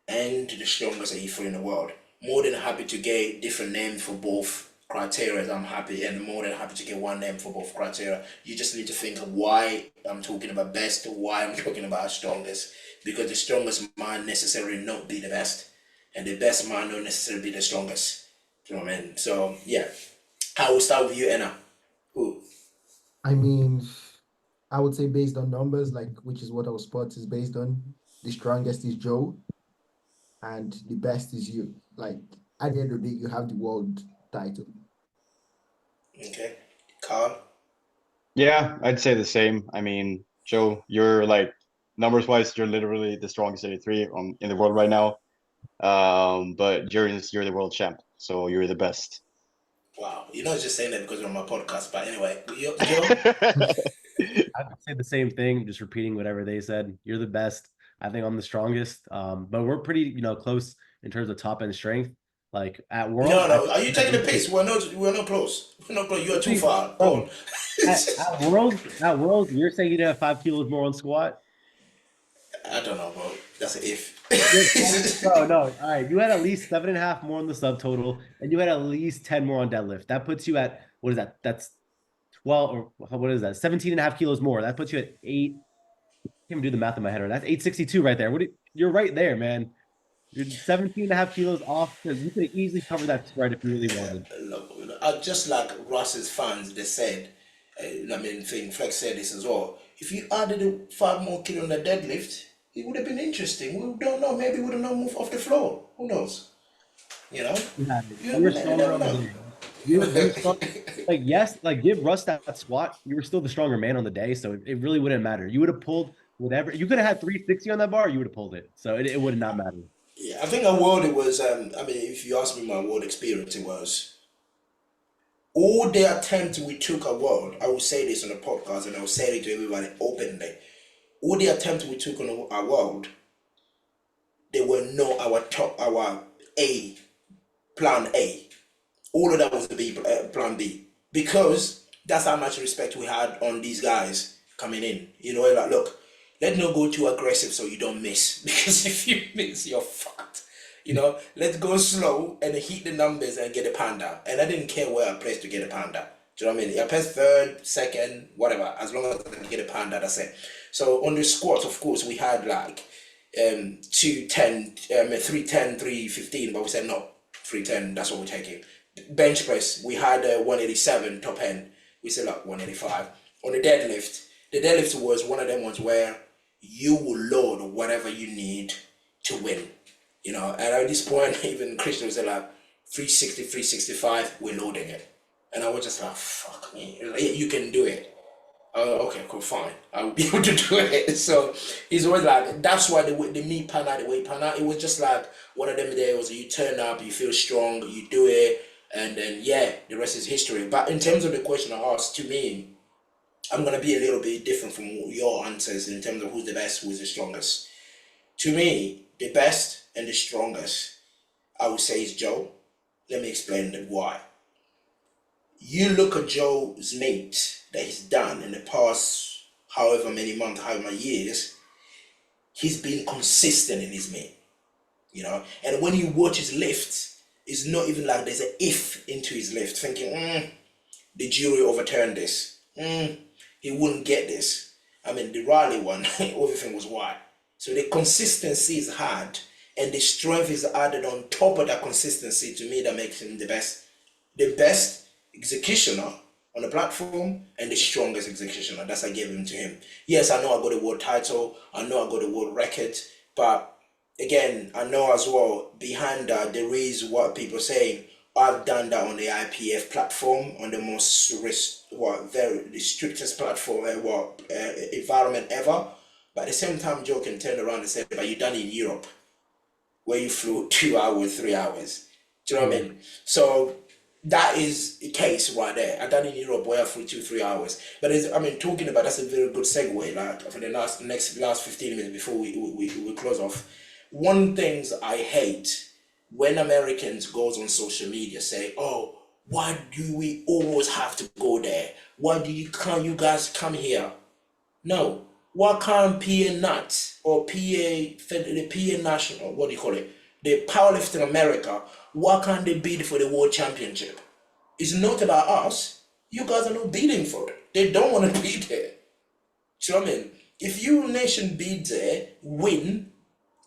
S1: and the strongest 83 in the world. More than happy to get different names for both criteria. I'm happy and more than happy to get one name for both criteria. You just need to think of why I'm talking about best, why I'm talking about strongest, because the strongest might necessarily not be the best, and the best might not necessarily be the strongest. Do you know what I mean? So yeah, I will start with you, Anna. Who?
S4: I mean, I would say based on numbers, like which is what our sports is based on. The strongest is Joe, and the best is you. Like at the end of the day, you have the world title.
S1: Okay, Carl.
S3: Yeah, I'd say the same. I mean, Joe, you're like numbers wise, you're literally the strongest 83 in the world right now. But Jurins, you're the world champ, so you're the best.
S1: Wow, you're not just saying that because you're on my podcast, but anyway, Joe.
S2: I'd say the same thing, just repeating whatever they said. You're the best. I think I'm the strongest. But we're pretty, close in terms of top end strength. Like at Worlds,
S1: No, no. Are you taking the piss? We're not close. We're not close. You are too far. Go on.
S2: at Worlds, you're saying you'd have 5 kilos more on squat.
S1: I don't know, bro. That's an if.
S2: No. All right. You had at least 7.5 more on the subtotal, and you had at least 10 more on deadlift. That puts you at, what is that? That's 12, or what is that? 17.5 kilos more. That puts you at 8. I can't even do the math in my head. Right? That's 862 right there. You're right there, man. You're 17.5 kilos off, because you could have easily covered that spread if you really wanted.
S1: Look, just like Russ's fans, they said, Flex said this as well. If you added 5 more kilos on the deadlift, it would have been interesting. We don't know. Maybe we would have not moved off the floor. Who knows?
S2: You were stronger on the day. You were strong. Like, yes, like give Russ that squat. You were still the stronger man on the day, so it really wouldn't matter. You would have pulled whatever. You could have had 360 on that bar. You would have pulled it. So it would not matter.
S1: Yeah, I think our world it was. If you ask me my world experience, it was all the attempts we took at world. I will say this on the podcast, and I will say it to everybody openly. All the attempts we took on our world, they were not our top, our plan A. All of that was the plan B, because that's how much respect we had on these guys coming in. Like, look, let's not go too aggressive so you don't miss, because if you miss, you're fucked. Let's go slow and hit the numbers and get a panda. And I didn't care where I placed to get a panda. Do you know what I mean? I placed third, second, whatever. As long as I can get a panda, that's it. So on the squats, of course, we had like 210, 310, 315, but we said no, 310, that's what we're taking. Bench press, we had 187 top end. We said like 185. On the deadlift was one of them ones where you will load whatever you need to win. And at this point, even Christian was like 360, 365, we're loading it. And I was just like, fuck me, you can do it. Okay, cool, fine. I will be able to do it. So he's always like, that's why the meat pan out, the weight pan out, it was just like one of them days you turn up, you feel strong, you do it, and then the rest is history. But in terms of the question I asked, to me, I'm gonna be a little bit different from your answers in terms of who's the best, who's the strongest. To me, the best and the strongest, I would say, is Joe. Let me explain why. You look at Joe's meat that he's done in the past however many months, however many years, he's been consistent in his meat. And when you watch his lifts, it's not even like there's an if into his lift, thinking, the jury overturned this. He wouldn't get this. The Riley one, everything was white. So the consistency is hard, and the strength is added on top of that consistency. To me, that makes him the best. The best executioner on the platform and the strongest executioner. That's I gave him to him. Yes, I know I got a world title. I know I got a world record. But again, I know as well, behind that, there is what people say. I've done that on the IPF platform, on the most the strictest platform, environment ever. But at the same time, Joe can turn around and say, but you done it in Europe, where you flew 2 hours, 3 hours. Do you know what I mean? So that is a case right there. I done it in Europe where I flew 2-3 hours. But talking about, that's a very good segue. Like for the last 15 minutes before we close off. One things I hate when Americans goes on social media say, "Oh, why do we always have to go there? Why do you guys come here?" No, why can't PA Nuts or the PA National, what do you call it, the Powerlifting America, why can't they bid for the World Championship? It's not about us. You guys are not bidding for it. They don't want to be there. Do you know what I mean? If your nation bids there, win,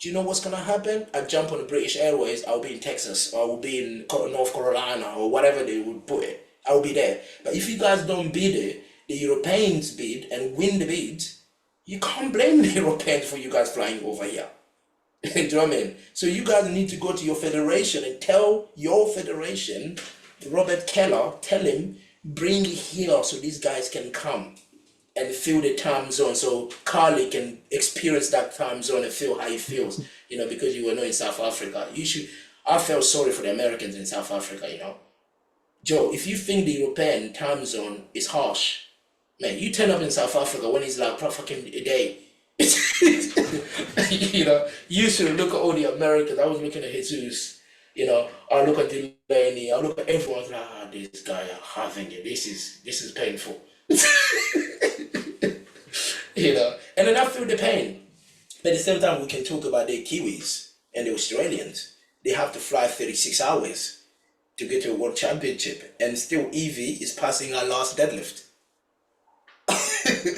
S1: do you know what's gonna happen? I jump on the British Airways, I'll be in Texas, or I will be in North Carolina, or whatever they would put it. I'll be there. But if you guys don't bid it, the Europeans bid and win the bids, you can't blame the Europeans for you guys flying over here. Do you know what I mean? So you guys need to go to your federation and tell your federation, Robert Keller, tell him, bring it here so these guys can come and feel the time zone, so Calle can experience that time zone and feel how it feels, because you were not in South Africa. I felt sorry for the Americans in South Africa, Joe, if you think the European time zone is harsh, man, you turn up in South Africa when it's like fucking a day. You should look at all the Americans. I was looking at Jesus, I look at Delaney, I look at everyone like, this guy having it. This is painful. And then I feel the pain. But at the same time, we can talk about the Kiwis and the Australians. They have to fly 36 hours to get to a world championship, and still Evie is passing our last deadlift.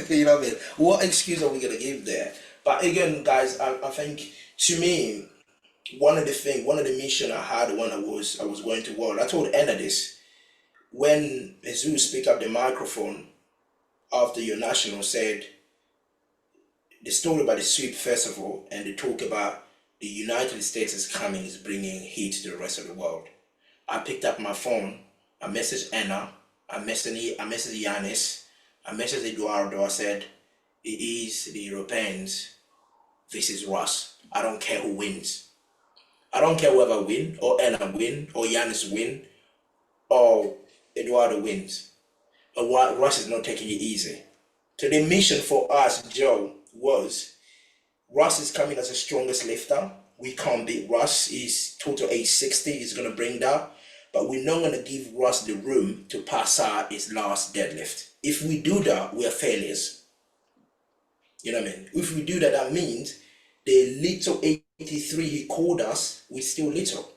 S1: You know what I mean? What excuse are we gonna give there? But again, guys, I think, to me, one of the mission I had when I was going to world, I told Anna this, when Jesus picked up the microphone after your national, said the story about the Sweep Festival, and they talk about the United States is bringing heat to the rest of the world. I picked up my phone, I messaged Anna, I messaged Yanis, I messaged Eduardo, I said, it is the Europeans, this is Russ. I don't care who wins. I don't care whoever win, or Anna win, or Yanis win, or Eduardo wins. But Russ is not taking it easy. So the mission for us, Joe, was Russ is coming as the strongest lifter. We can't beat Russ. He's total age 60. He's going to bring that. But we're not going to give Russ the room to pass out his last deadlift. If we do that, we are failures. You know what I mean? If we do that, that means the little 83 he called us, we're still little.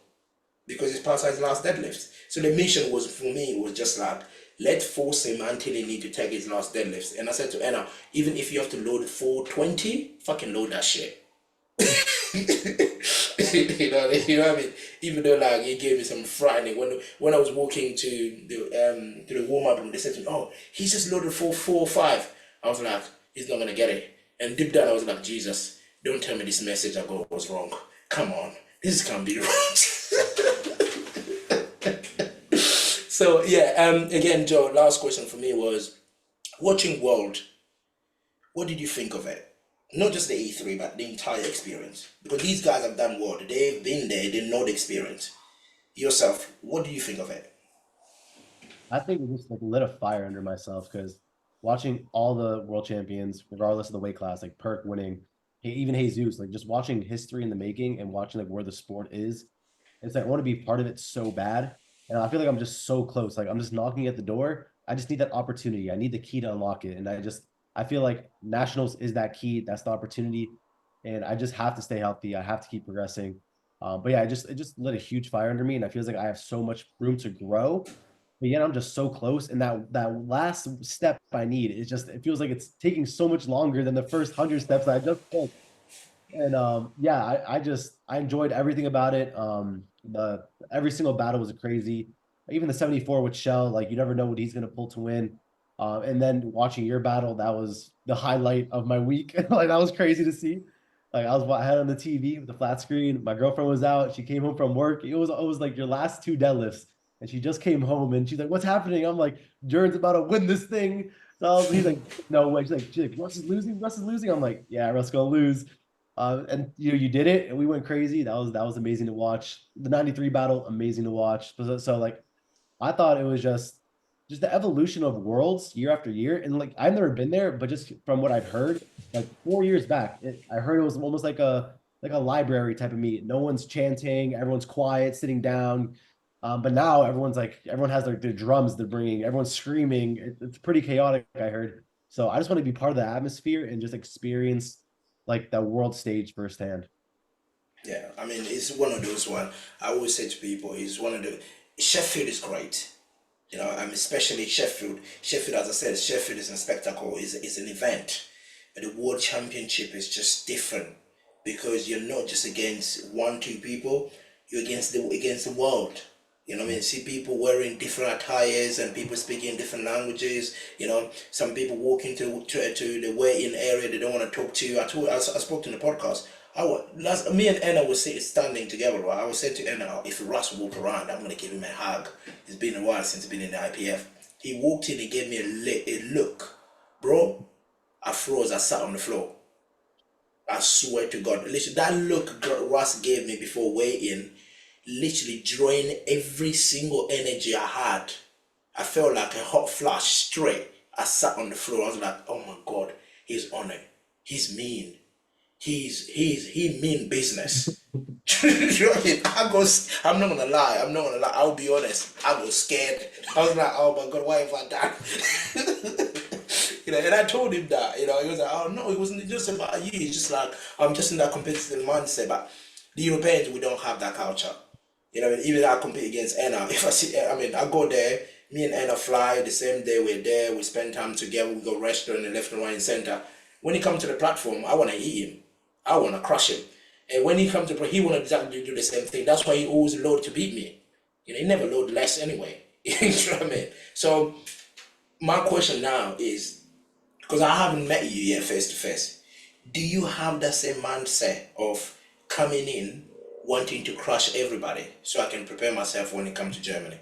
S1: Because he's passed out his last deadlift. So the mission was, for me, was just like, let's force him until he need to take his last deadlifts. And I said to Anna, even if you have to load 420, fucking load that shit. You know what I mean? Even though like he gave me some frightening when I was walking to the warm-up room, they said to me, "Oh, he's just loaded 445." I was like, he's not gonna get it. And deep down I was like, Jesus, don't tell me this message I got was wrong. Come on, this can't be wrong. So yeah, again, Joe, last question for me was, watching World, what did you think of it? Not just the E3, but the entire experience. Because these guys have done World, they've been there, they know the experience. Yourself, what do you think of it?
S2: I think it just like lit a fire under myself, because watching all the world champions, regardless of the weight class, like Perk winning, even Jesus, like just watching history in the making and watching like where the sport is, it's like I want to be part of it so bad. And I feel like I'm just so close. Like I'm just knocking at the door. I just need that opportunity. I need the key to unlock it. And I feel like nationals is that key. That's the opportunity. And I just have to stay healthy. I have to keep progressing. But yeah, it just lit a huge fire under me. And I feel like I have so much room to grow. But yet I'm just so close. And that last step I need is just, it feels like it's taking so much longer than the first 100 steps I just took. And yeah, I enjoyed everything about it. Every single battle was crazy. Even the 74 with Shell, like you never know what he's gonna pull to win. And then watching your battle, that was the highlight of my week. Like that was crazy to see. Like I had on the TV with the flat screen. My girlfriend was out. She came home from work. It was like your last two deadlifts, and she just came home and she's like, "What's happening?" I'm like, "Jurins about to win this thing." So he's like, "No way." She's like, "Russ is losing. Russ is losing." I'm like, "Yeah, Russ gonna lose." And you did it, and we went crazy. That was amazing to watch. The 93 battle, amazing to watch. So like, I thought it was just the evolution of worlds year after year. And like, I've never been there, but just from what I've heard, like 4 years back, I heard it was almost like a a library type of meet. No one's chanting, everyone's quiet, sitting down. But now everyone has their drums they're bringing, everyone's screaming. It's pretty chaotic, I heard. So I just want to be part of the atmosphere and just experience like that world stage firsthand.
S1: Yeah, I mean, it's one of those one. I always say to people, it's one of the Sheffield is great. You know, I mean, especially Sheffield. Sheffield, as I said, Sheffield is a spectacle. Is an event. But the World Championship is just different because you're not just against one, two people. You're against the world. You know what I mean? See people wearing different attires and people speaking different languages. You know, some people walking to the weigh-in area. They don't want to talk to you. I spoke to in the podcast. Me and Anna was standing together, right? I was saying to Anna, if Russ walk around, I'm gonna give him a hug. It's been a while since he's been in the IPF. He walked in and gave me a look, bro. I froze. I sat on the floor. I swear to God, literally that look Russ gave me before weigh-in, literally drained every single energy I had. I felt like a hot flash straight. I sat on the floor. I was like, oh my God, he's on it. He's mean. He mean business. You know what I mean? I'm not gonna lie. I'll be honest. I was scared. I was like, oh my God, why have I done? You know, and I told him that. You know, he was like, oh no, it wasn't just about you. It's just like I'm just in that competitive mindset. But the Europeans, we don't have that culture. You know, even I compete against Anna. If I see, I mean, I go there. Me and Anna fly the same day. We're there. We spend time together. We go restaurant and left and right and center. When he comes to the platform, I want to eat him. I want to crush him. And when he comes to, he want to exactly do the same thing. That's why he always load to beat me. You know, he never load less anyway. You know what I mean? So my question now is, because I haven't met you yet face to face, do you have that same mindset of coming in, wanting to crush everybody so I can prepare myself when it comes to Germany?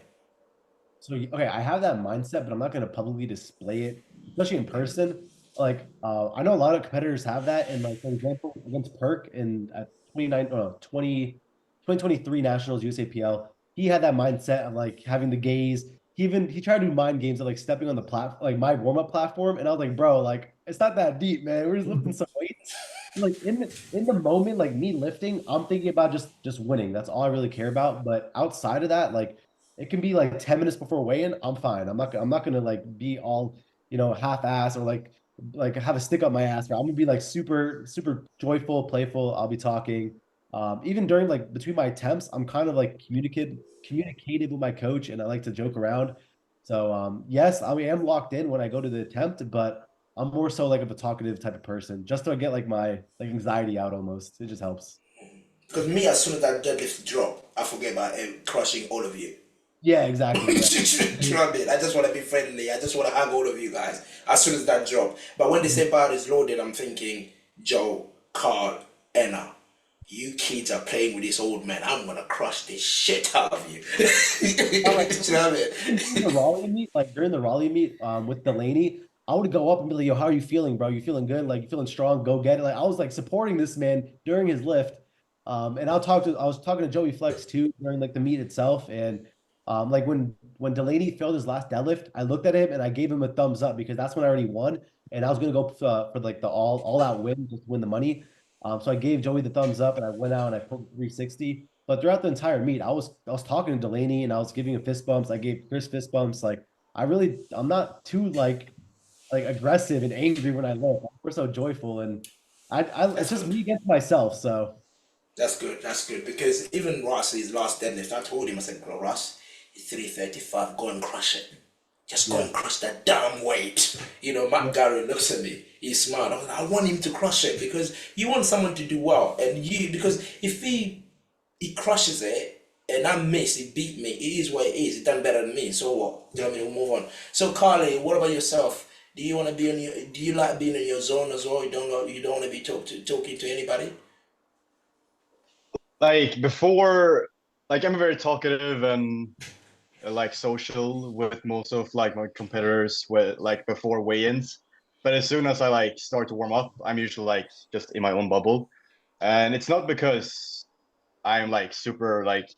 S2: So okay, I have that mindset, but I'm not going to publicly display it, especially in person. Like I know a lot of competitors have that, and like for example, against Perk in 2023 Nationals USAPL, he had that mindset of like having the gaze. He tried to do mind games of like stepping on the like my warm up platform, and I was like, bro, like it's not that deep, man. We're just lifting some weights. Like in the moment, like me lifting, I'm thinking about just winning. That's all I really care about. But outside of that, like it can be like 10 minutes before weigh-in. I'm fine. I'm not gonna like be all, half ass or like have a stick up my ass. I'm gonna be like super, super joyful, playful. I'll be talking. Even during like between my attempts, I'm kind of like communicative with my coach and I like to joke around. So yes, I mean I'm locked in when I go to the attempt, but I'm more so like of a talkative type of person, just to get like my like anxiety out almost. It just helps.
S1: Because me, as soon as that deadlift drop, I forget about crushing all of you.
S2: Yeah, exactly. Yeah.
S1: Do you know what I mean? I just want to be friendly. I just want to hug all of you guys as soon as that drop. But when they say bar is loaded, I'm thinking, Joe, Carl, Anna, you kids are playing with this old man. I'm gonna crush the shit out of you. You know what I mean?
S2: The Raleigh meet, like during the Raleigh meet, with Delaney, I would go up and be like, "Yo, how are you feeling, bro? You feeling good? Like you feeling strong? Go get it!" Like I was like supporting this man during his lift, and I was talking to Joey Flex too during like the meet itself, and like when Delaney failed his last deadlift, I looked at him and I gave him a thumbs up because that's when I already won, and I was gonna go for like the all out win, just to win the money. So I gave Joey the thumbs up and I went out and I pulled 360. But throughout the entire meet, I was talking to Delaney and I was giving him fist bumps. I gave Chris fist bumps. Like I'm not too like aggressive and angry when I lift. We're so joyful and it's just me against myself. So
S1: That's good. That's good because even Ross's last deadlift, I told him, I said, "Bro, Ross, it's 335. Go and crush it. Just go and crush that damn weight." You know, Matt Gary looks at me. He's smart. I was like, I want him to crush it because you want someone to do well, and because if he crushes it and I miss, he beat me. It is what it is. He done better than me. So what? You know what I mean? We'll move on. So Carly, what about yourself? Do you want to be in your? Do you like being in your zone as well? You don't want to be talking to anybody?
S3: Like before, like I'm very talkative and like social with most of like my competitors with like before weigh-ins. But as soon as I like start to warm up, I'm usually like just in my own bubble. And it's not because I'm like super like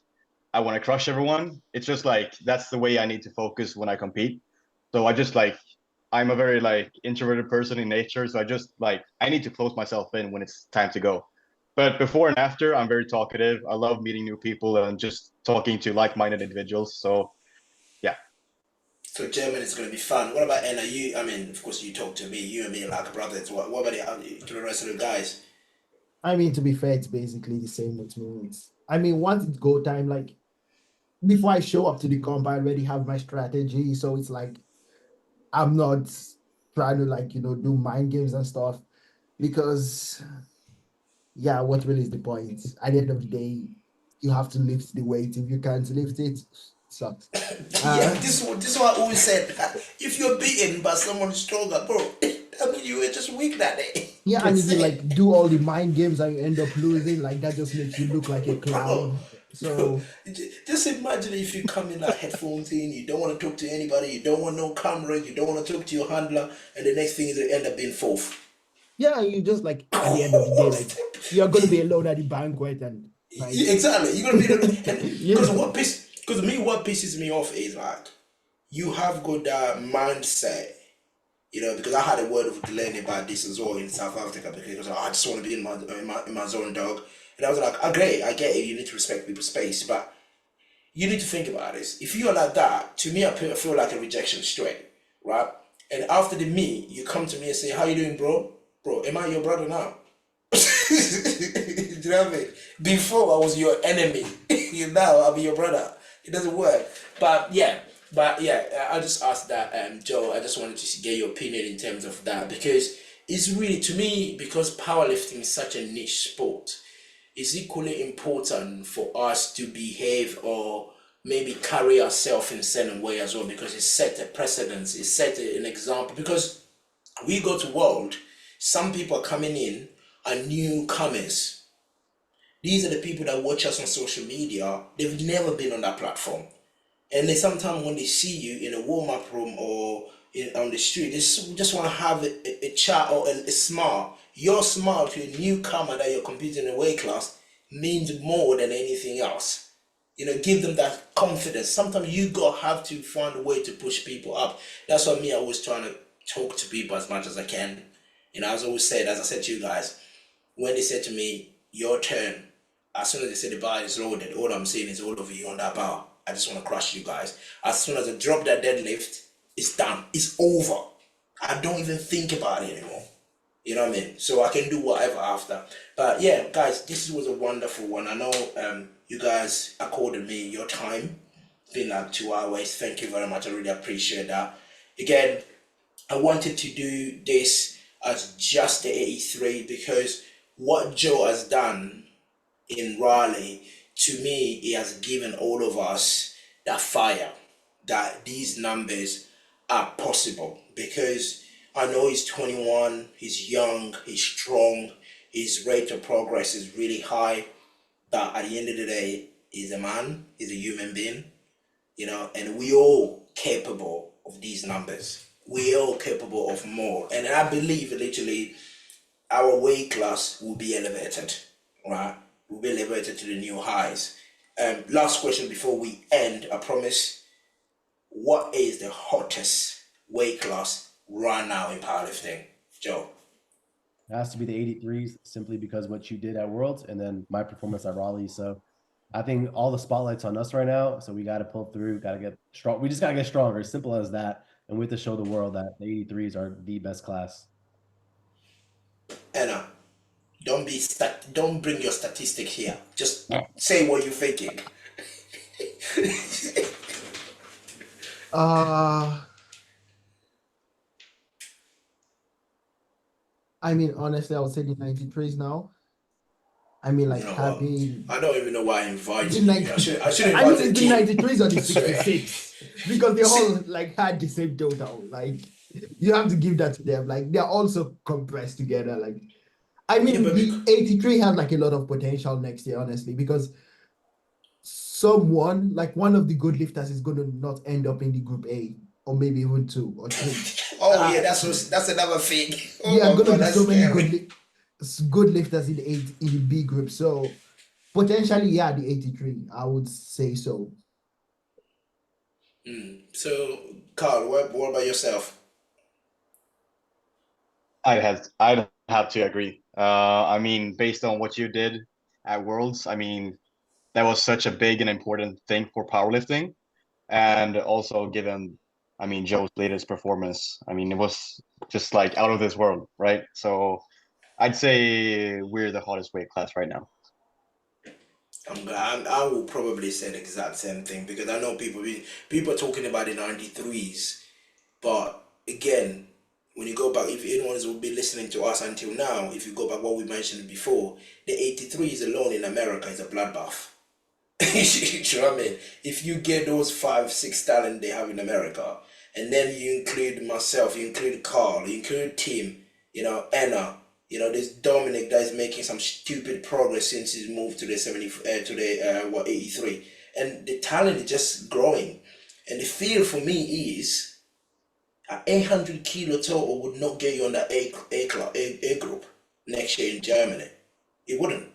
S3: I want to crush everyone. It's just like that's the way I need to focus when I compete. So I just like I'm a very like introverted person in nature. So I just like I need to close myself in when it's time to go. But before and after, I'm very talkative. I love meeting new people and just talking to like-minded individuals. So yeah.
S1: So German is going to be fun. What about Anna? I mean, of course, you talk to me. You and me like brothers. What about the rest of the guys?
S4: I mean, to be fair, it's basically the same with me. I mean, once it's go time, like before I show up to the comp, I already have my strategy. So it's like I'm not trying to like, do mind games and stuff because yeah, what really is the point? At the end of the day, you have to lift the weight. If you can't lift it, sucks.
S1: Yeah,
S4: Uh,
S1: this is what I always said. If you're beaten by someone stronger, bro, I mean, you were just weak that day.
S4: yeah, and if
S1: That's
S4: you
S1: it.
S4: like do all the mind games and you end up losing, like that just makes you look like a
S1: Bro,
S4: clown.
S1: bro,
S4: So
S1: just imagine if you come in like headphones in, you don't want to talk to anybody, you don't want no camera, you don't want to talk to your handler, and the next thing is you end up being fourth.
S4: yeah, you just like at the end of the day, like you're gonna be alone at the banquet and like
S1: Yeah, exactly. You're gonna be the and because
S4: yeah.
S1: what pisses me off is like you have got that mindset, because I had a word with Delaney about this as well in South Africa because I just want to be in my zone, dog. And I was like, okay, I get it. You need to respect people's space, but you need to think about this. If you are like that, to me, I feel like a rejection straight, right? And after the meet, you come to me and say, "How you doing, bro? Bro, am I your brother now?" Do you know what I mean? Before I was your enemy, now I'll be your brother. It doesn't work. But yeah, I just asked that, Joe. I just wanted to get your opinion in terms of that because it's really to me because powerlifting is such a niche sport. It's equally important for us to behave or maybe carry ourselves in a certain way as well because it set a precedence. It set an example because we go to world. Some people are coming in are newcomers. These are the people that watch us on social media. They've never been on that platform. And then sometimes when they see you in a warm-up room or on the street, they just want to have a chat or a smile. Your smile to a newcomer that you're competing in a weight class means more than anything else. Give them that confidence. Sometimes you have to find a way to push people up. That's why me, I always trying to talk to people as much as I can. As I said to you guys, when they said to me, your turn, as soon as they say the bar is loaded, all I'm saying is all of you on that bar. I just want to crush you guys. As soon as I drop that deadlift, it's done. It's over. I don't even think about it anymore. You know what I mean? So I can do whatever after. But yeah, guys, this was a wonderful one. I know you guys accorded me your time. It's been like 2 hours. Thank you very much. I really appreciate that. Again, I wanted to do this as just the 83 because what Joe has done in Raleigh, to me, he has given all of us that fire that these numbers are possible because I know he's 21, he's young, he's strong, his rate of progress is really high, but at the end of the day, he's a man, he's a human being, and we all capable of these numbers. We all capable of more. And I believe literally our weight class will be elevated, right? We'll be elevated to the new highs. Last question before we end, I promise. What is the hottest weight class right now in powerlifting, Joe?
S2: It has to be the 83s simply because what you did at Worlds and then my performance at Raleigh. So I think all the spotlight's on us right now. So we got to pull through, got to get strong. We just got to get stronger. Simple as that. And we have to show the world that the 83s are the best class.
S1: Anna, don't bring your statistic here. Just say what you're thinking.
S4: uh I mean honestly I would say the 93s now. I mean
S1: You
S4: like
S1: know what?
S4: having
S1: I don't even know why I invited
S4: the
S1: you.
S4: 90,
S1: I should
S4: I mean
S1: invite
S4: it's
S1: a
S4: the
S1: kid.
S4: 93s or the
S1: I swear.
S4: 66 because they all like had the same total. Like you have to give that to them. Like they're also compressed together. Like I
S1: Yeah,
S4: mean
S1: but
S4: the 83 has like a lot of potential next year, honestly, because someone like one of the good lifters is going to not end up in the group A or maybe even 2 or 3.
S1: oh yeah,
S4: Uh,
S1: that's another thing.
S4: there are
S1: Oh my
S4: going to
S1: god,
S4: be
S1: that's
S4: so many
S1: scary.
S4: good lifters in the B group. So potentially, yeah, the 83, I would say so.
S1: So, Carl, what about yourself?
S3: I'd have to agree. I mean, based on what you did at Worlds, I mean, that was such a big and important thing for powerlifting. And also given, I mean, Joe's latest performance, I mean, it was just like out of this world, right? So I'd say we're the hottest weight class right now.
S1: I will probably say the exact same thing because I know people are talking about the 93s, but again, when you go back, if anyone will be listening to us until now, if you go back what we mentioned before, the 83s alone in America is a bloodbath. You know what I mean? If you get those 5, 6 talent they have in America, and then you include myself, you include Carl, you include Tim, Anna, there's Dominic that is making some stupid progress since he's moved to the 83, and the talent is just growing, and the fear for me is 800 kilo total would not get you on that A group next year in Germany. It wouldn't.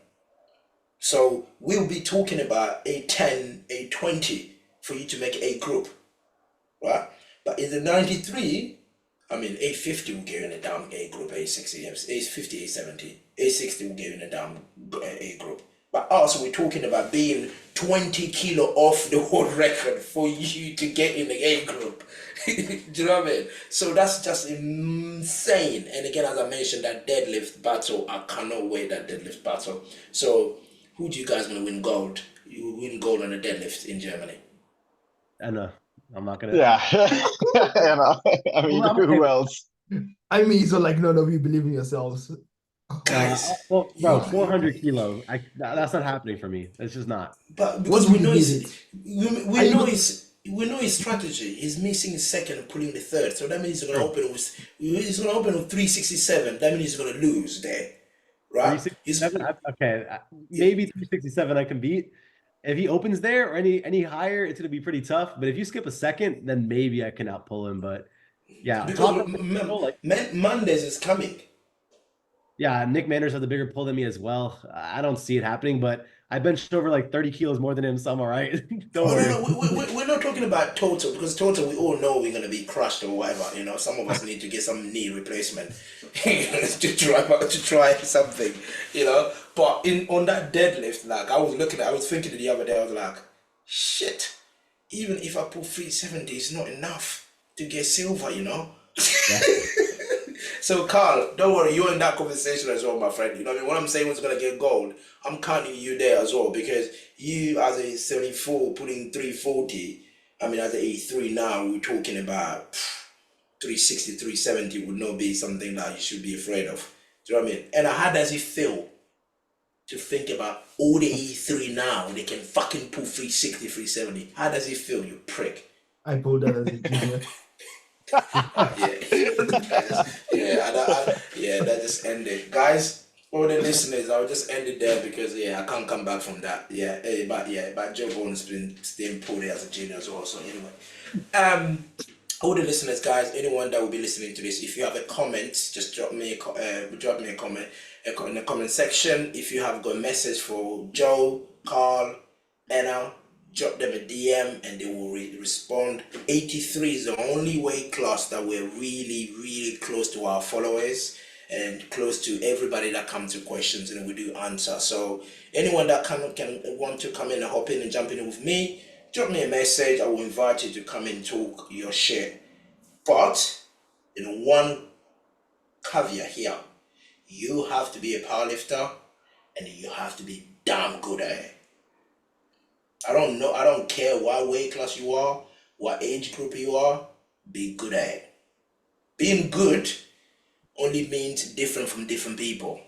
S1: So we'll be talking about A10, A20 for you to make A group, right? But in the 93, I mean, A50 will give you in a damn A group, A60, A50, A70, A60 will give you in a damn A group. But also we're talking about being 20 kilo off the world record for you to get in the A group. Do you know what I mean? So that's just insane. And again, as I mentioned, that deadlift battle, I cannot wait that deadlift battle. So who do you guys want to win gold? You win gold on the deadlift in Germany.
S2: And I'm not gonna.
S3: Yeah. I mean,
S2: Well,
S3: who else?
S4: I mean, so like none of you believe in yourselves.
S1: Guys,
S2: well, bro, 400 kilo. That's not happening for me. It's just not.
S1: but because
S4: What
S1: we know
S4: would
S1: his, we know his strategy. He's missing his second and pulling the third. So that means he's gonna open with 367. That means he's gonna lose there, right?
S2: 367. Okay, maybe 367 I can beat. If he opens there or any higher, it's gonna be pretty tough. But if you skip a second, then maybe I can outpull him. But yeah,
S1: Because Mondays is coming.
S2: yeah, Nick Manners has a bigger pull than me as well. I don't see it happening, but I benched over like 30 kilos more than him, so I'm all right. Don't worry.
S1: No, we're not talking about total because total we all know we're gonna be crushed or whatever. Some of us need to get some knee replacement to try something. But on that deadlift, like I was thinking the other day, I was like, shit. Even if I put 370, it's not enough to get silver.
S2: Yeah.
S1: So Carl, don't worry, you're in that conversation as well, my friend. You know what I mean? When I'm saying who's gonna get gold, I'm counting you there as well because you as a 74 putting 340. I mean, as a 83 now, we're talking about 360, 370 would not be something that you should be afraid of. Do you know what I mean? And how does it feel to think about all the 83 now? They can fucking pull 360, 370. How does it feel, you prick?
S4: I pulled that as a junior.
S1: That just ended, guys. All the listeners, I'll just end it there because I can't come back from that. But Joe Bones been staying pulled as a junior as well. So anyway, all the listeners, guys, anyone that will be listening to this, if you have a comment, just drop me a comment in the comment section. If you have got a message for Joe, Carl, Anna, drop them a DM and they will respond. 83 is the only weight class that we're really, really close to our followers and close to everybody that comes to questions and we do answer. So anyone that can want to come in and hop in and jump in with me, drop me a message. I will invite you to come and talk your shit. But one caveat here, you have to be a powerlifter and you have to be damn good at it. I don't care what weight class you are, what age group you are, be good at it. Being good only means different from different people.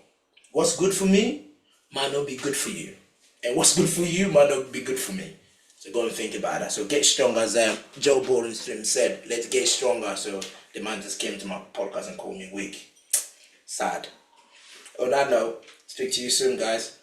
S1: What's good for me might not be good for you. And what's good for you might not be good for me. So go and think about that. So get stronger, as Joe Borenstein said, let's get stronger. So the man just came to my podcast and called me weak. Sad. On that note, speak to you soon, guys.